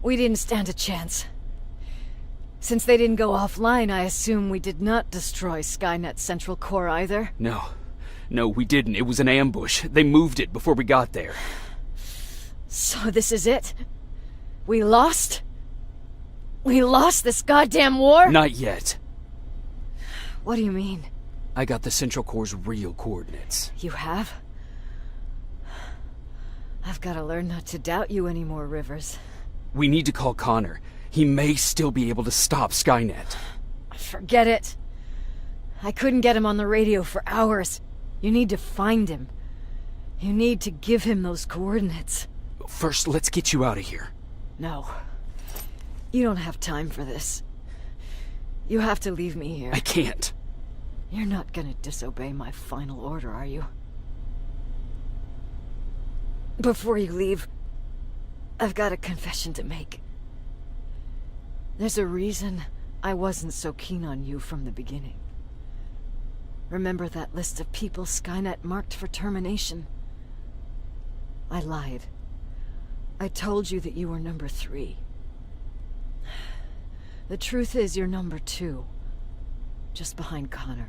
We didn't stand a chance. Since they didn't go offline, I assume we did not destroy Skynet's central core either? No, we didn't. It was an ambush. They moved it before we got there. So this is it? We lost? We lost this goddamn war? Not yet. What do you mean? I got the Central Core's real coordinates. You have? I've got to learn not to doubt you anymore, Rivers. We need to call Connor. He may still be able to stop Skynet. Forget it. I couldn't get him on the radio for hours. You need to find him. You need to give him those coordinates. First, let's get you out of here. No. You don't have time for this. You have to leave me here. I can't. You're not gonna disobey my final order, are you? Before you leave, I've got a confession to make. There's a reason I wasn't so keen on you from the beginning. Remember that list of people Skynet marked for termination? I lied. I told you that you were number 3. The truth is you're number 2. Just behind Connor.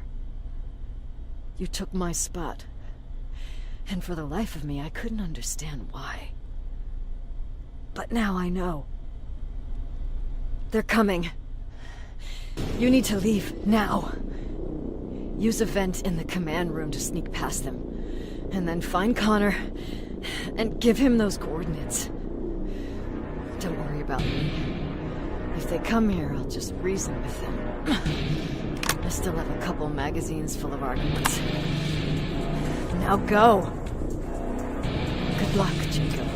You took my spot. And for the life of me, I couldn't understand why. But now I know. They're coming. You need to leave, now. Use a vent in the command room to sneak past them. And then find Connor, and give him those coordinates. Don't worry about me. If they come here, I'll just reason with them. I still have a couple magazines full of arguments. Now go! Good luck, Jacob.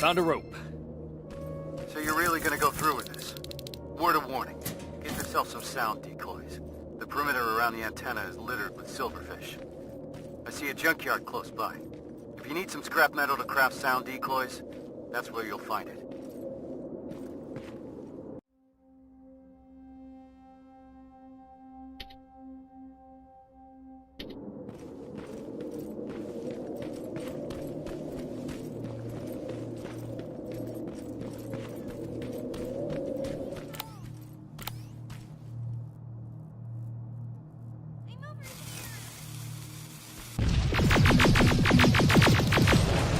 Found a rope. So you're really gonna go through with this? Word of warning. Get yourself some sound decoys. The perimeter around the antenna is littered with silverfish. I see a junkyard close by. If you need some scrap metal to craft sound decoys, that's where you'll find it.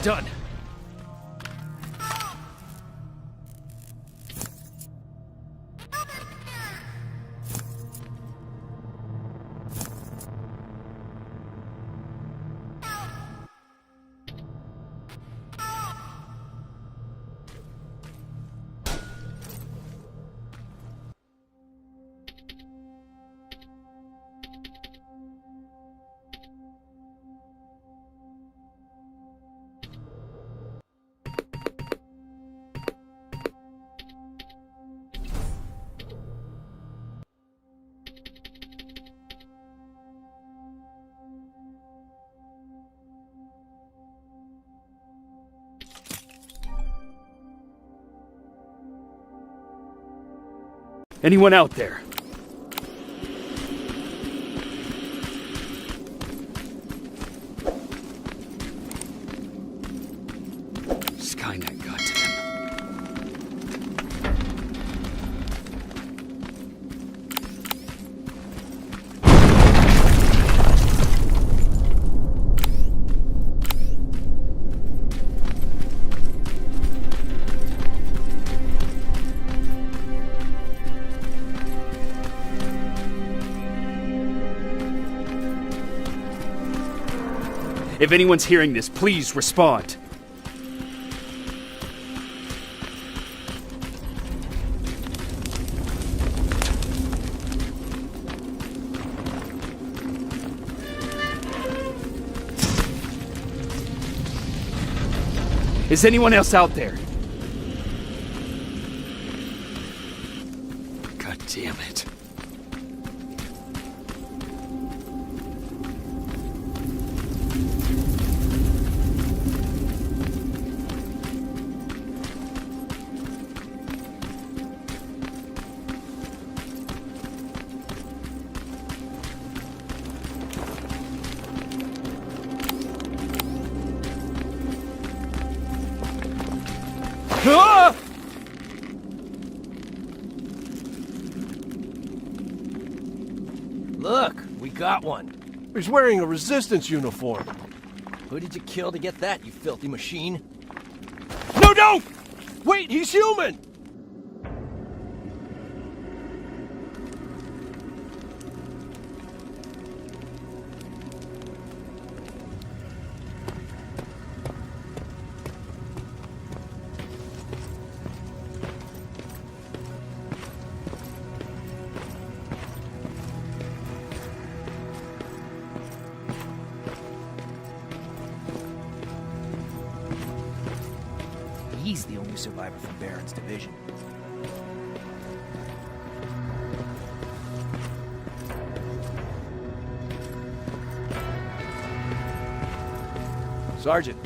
Done. Anyone out there? Skynet got to them. If anyone's hearing this, please respond. Is anyone else out there? God damn it. Ah! Look, we got one. He's wearing a resistance uniform. Who did you kill to get that, you filthy machine? No, don't! Wait, he's human! He's the only survivor from Baron's division. Sergeant.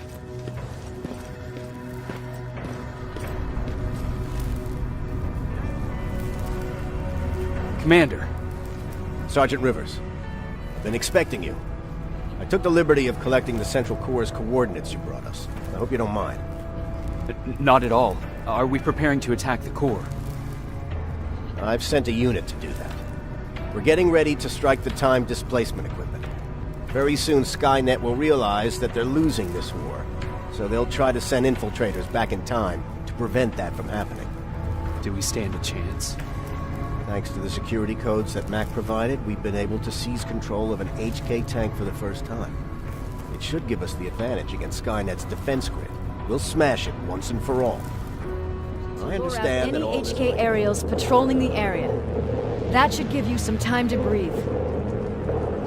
Commander. Sergeant Rivers. Been expecting you. I took the liberty of collecting the Central Corps' coordinates you brought us. I hope you don't mind. Not at all. Are we preparing to attack the Corps? I've sent a unit to do that. We're getting ready to strike the time displacement equipment. Very soon Skynet will realize that they're losing this war, so they'll try to send infiltrators back in time to prevent that from happening. Do we stand a chance? Thanks to the security codes that Mac provided, we've been able to seize control of an HK tank for the first time. It should give us the advantage against Skynet's defense grid. We'll smash it once and for all. I understand that all any HK aerials patrolling the area. That should give you some time to breathe.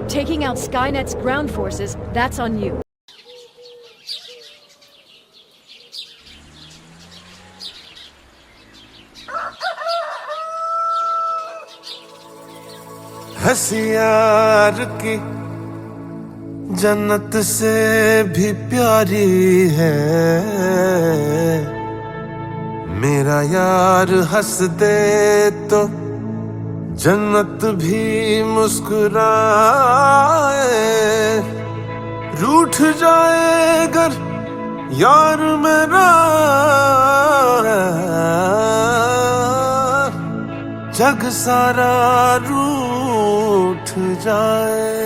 Taking out Skynet's ground forces, that's on you. हंसी यार की जन्नत से भी प्यारी है। मेरा यार हंस दे तो जन्नत भी मुस्कुराए, रूठ जाए अगर यार मेरा जग सारा रूठ जाए।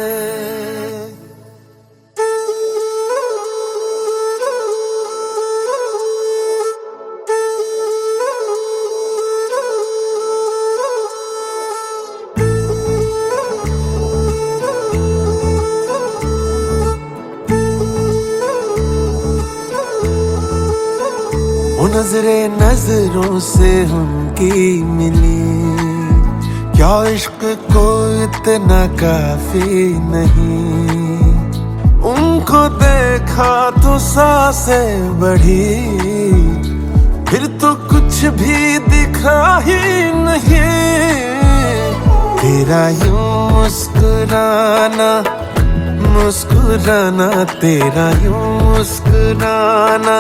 नजरे नजरों से उनकी मिली, क्या इश्क को इतना काफी नहीं। उनको देखा तो सांसें बढ़ी, फिर तो कुछ भी दिखा ही नहीं। तेरा यूं मुस्कुराना मुस्कुराना, तेरा यूं मुस्कुराना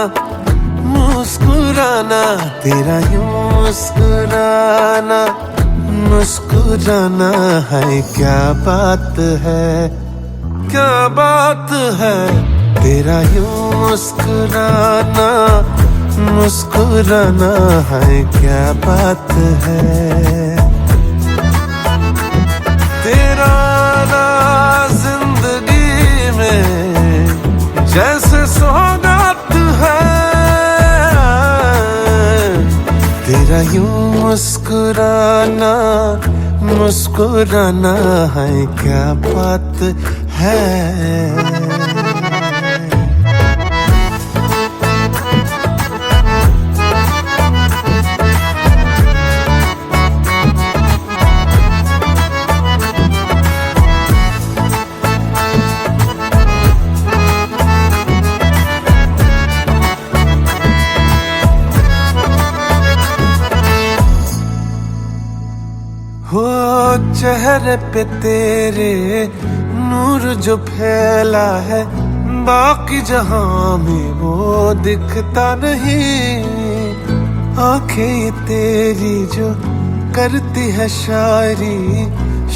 मुस्कुराना, तेरा यूं मुस्कुराना मुस्कुराना है। क्या बात है, क्या बात है, तेरा यूं मुस्कुराना मुस्कुराना है। क्या बात है, तेरा ना जिंदगी में जैसे सौगात है। तेरा यूं मुस्कुराना मुस्कुराना है। क्या बात है। हो चेहरे पे तेरे नूर जो फैला है, बाकी जहां में वो दिखता नहीं। आंखें तेरी जो करती है शायरी,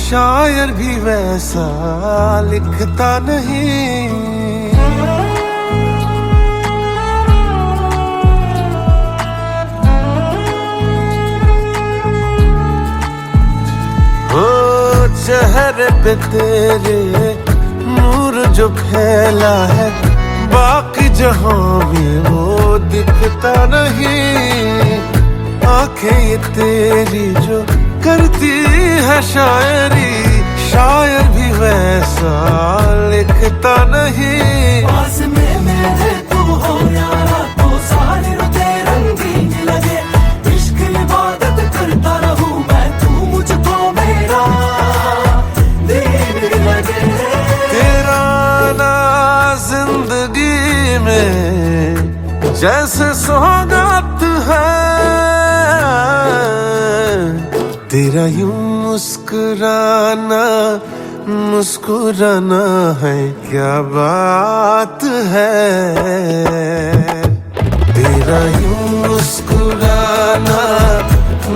शायर भी वैसा लिखता नहीं। चेहरे पे तेरे नूर जो फैला है, बाकी जहां में वो दिखता नहीं। आंखें ये तेरी जो करती है शायरी, शायर भी वैसा लिखता नहीं। पास में मेरे तू हो यारा तो सारे रुते रंगीन लगे। इश्क इबादत करता रहूं मैं, तू मुझको मेरा तेरा ना जिंदगी में जैसे सौगात है। तेरा यूं मुस्कुराना मुस्कुराना है। क्या बात है, तेरा यूं मुस्कुराना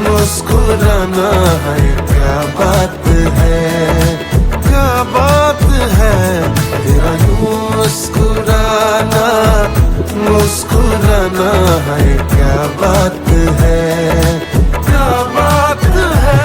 मुस्कुराना है। क्या बात है, क्या बात है, तेरा यूं मुस्कुराना मुस्कुराना है। क्या बात है, क्या बात है।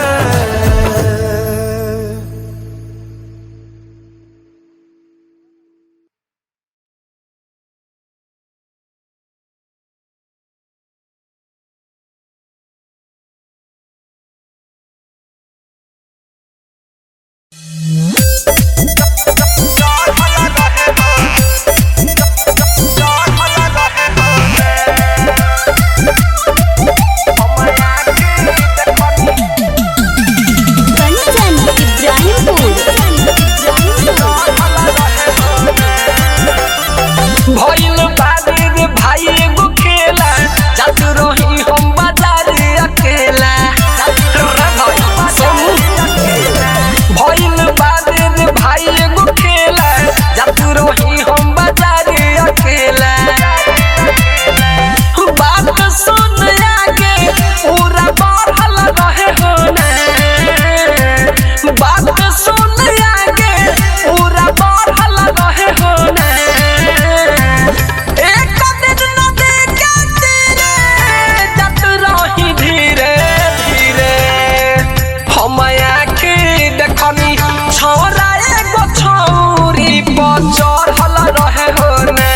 पर चढ़ल रहे होने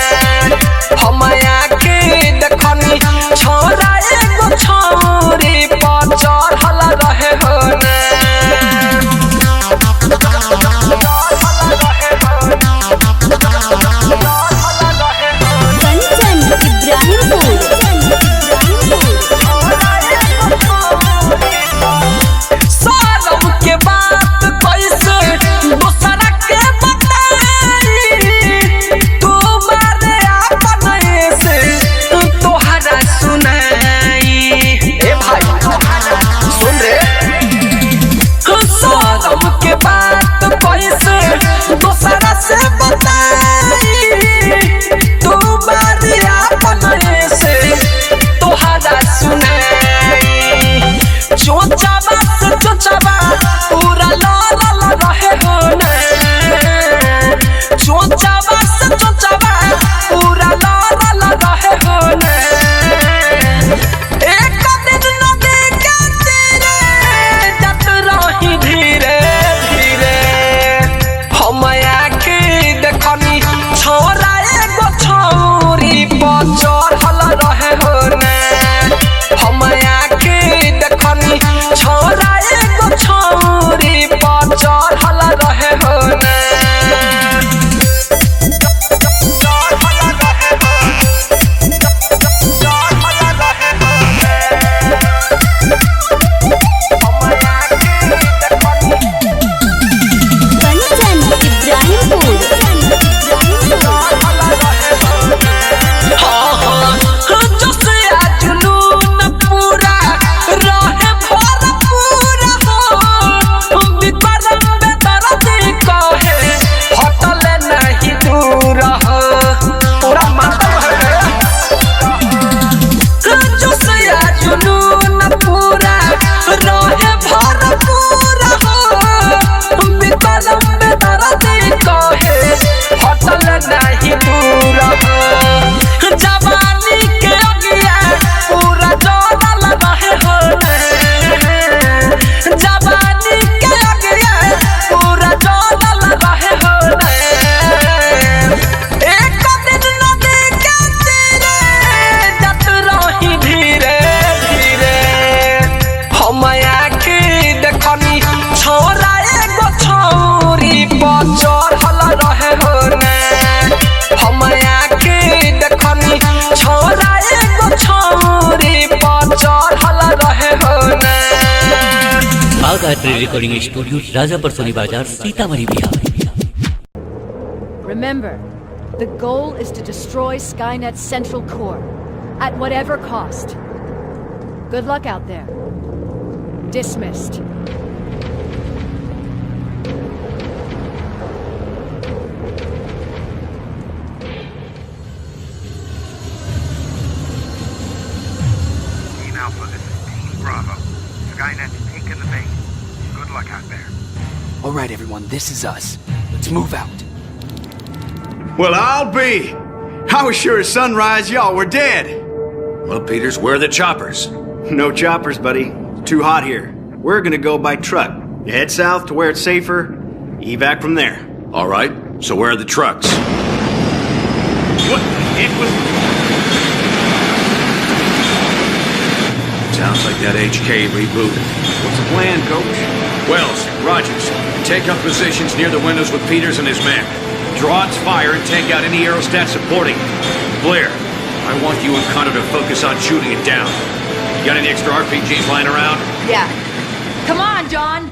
हम आके देखनी छोरा एगो छौरी पर चढ़ल रहे होने सालम के बात कैसे दूसरा के बताई तुम्हारे अपने से तोहरा सुनाई ए भाई सुन रे सालम के बात कैसे दूसरा से बताई तुम्हारे अपने से तोहरा सुनाई चोचाबा से चोचाबा पूरा लाल रहे होने चोचाबा से चोचाबा पूरा लाल रहे होने एक दिन नदी के तीरे जत रही धीरे धीरे हम आके देखनी छोरा एगो छौरी पर चढ़ल रहे होने हम आके देखनी छोरा एगो छौरी पर चढ़ल रहे होने नहीं पूरा जवानी के अगिया पूरा जलल रहे होने जवानी के अगिया पूरा जलल रहे होने एक दिन नदी के तीरे जत रही धीरे धीरे हम आके देखनी छोरा एगो छौरी पर चढ़ल रहे होने हम आके देखनी छोरा एगो छौरी पर चढ़ल रहे होने गायत्री रिकॉर्डिंग स्टूडियो राजापुर सोनी बाजार Sitamarhi Bihar Remember, the goal is to destroy Skynet's central core, at whatever cost. Good luck out there. Dismissed. Team Alpha, this is Team Bravo. Skynet's taken the bait. Good luck out there. All right, everyone, this is us. Let's move out. Well, I'll be. I was sure at sunrise y'all were dead. Well, Peters, where are the choppers? No choppers, buddy. Too hot here. We're gonna go by truck. You head south to where it's safer. Evac from there. All right, so where are the trucks? What? It was... Sounds like that HK rebooted. What's the plan, Coach? Wells, Rogers, take up positions near the windows with Peters and his men. Draw its fire and take out any aerostat supporting. Blair, I want you and Connor to focus on shooting it down. You got any extra RPGs lying around? Yeah. Come on, John!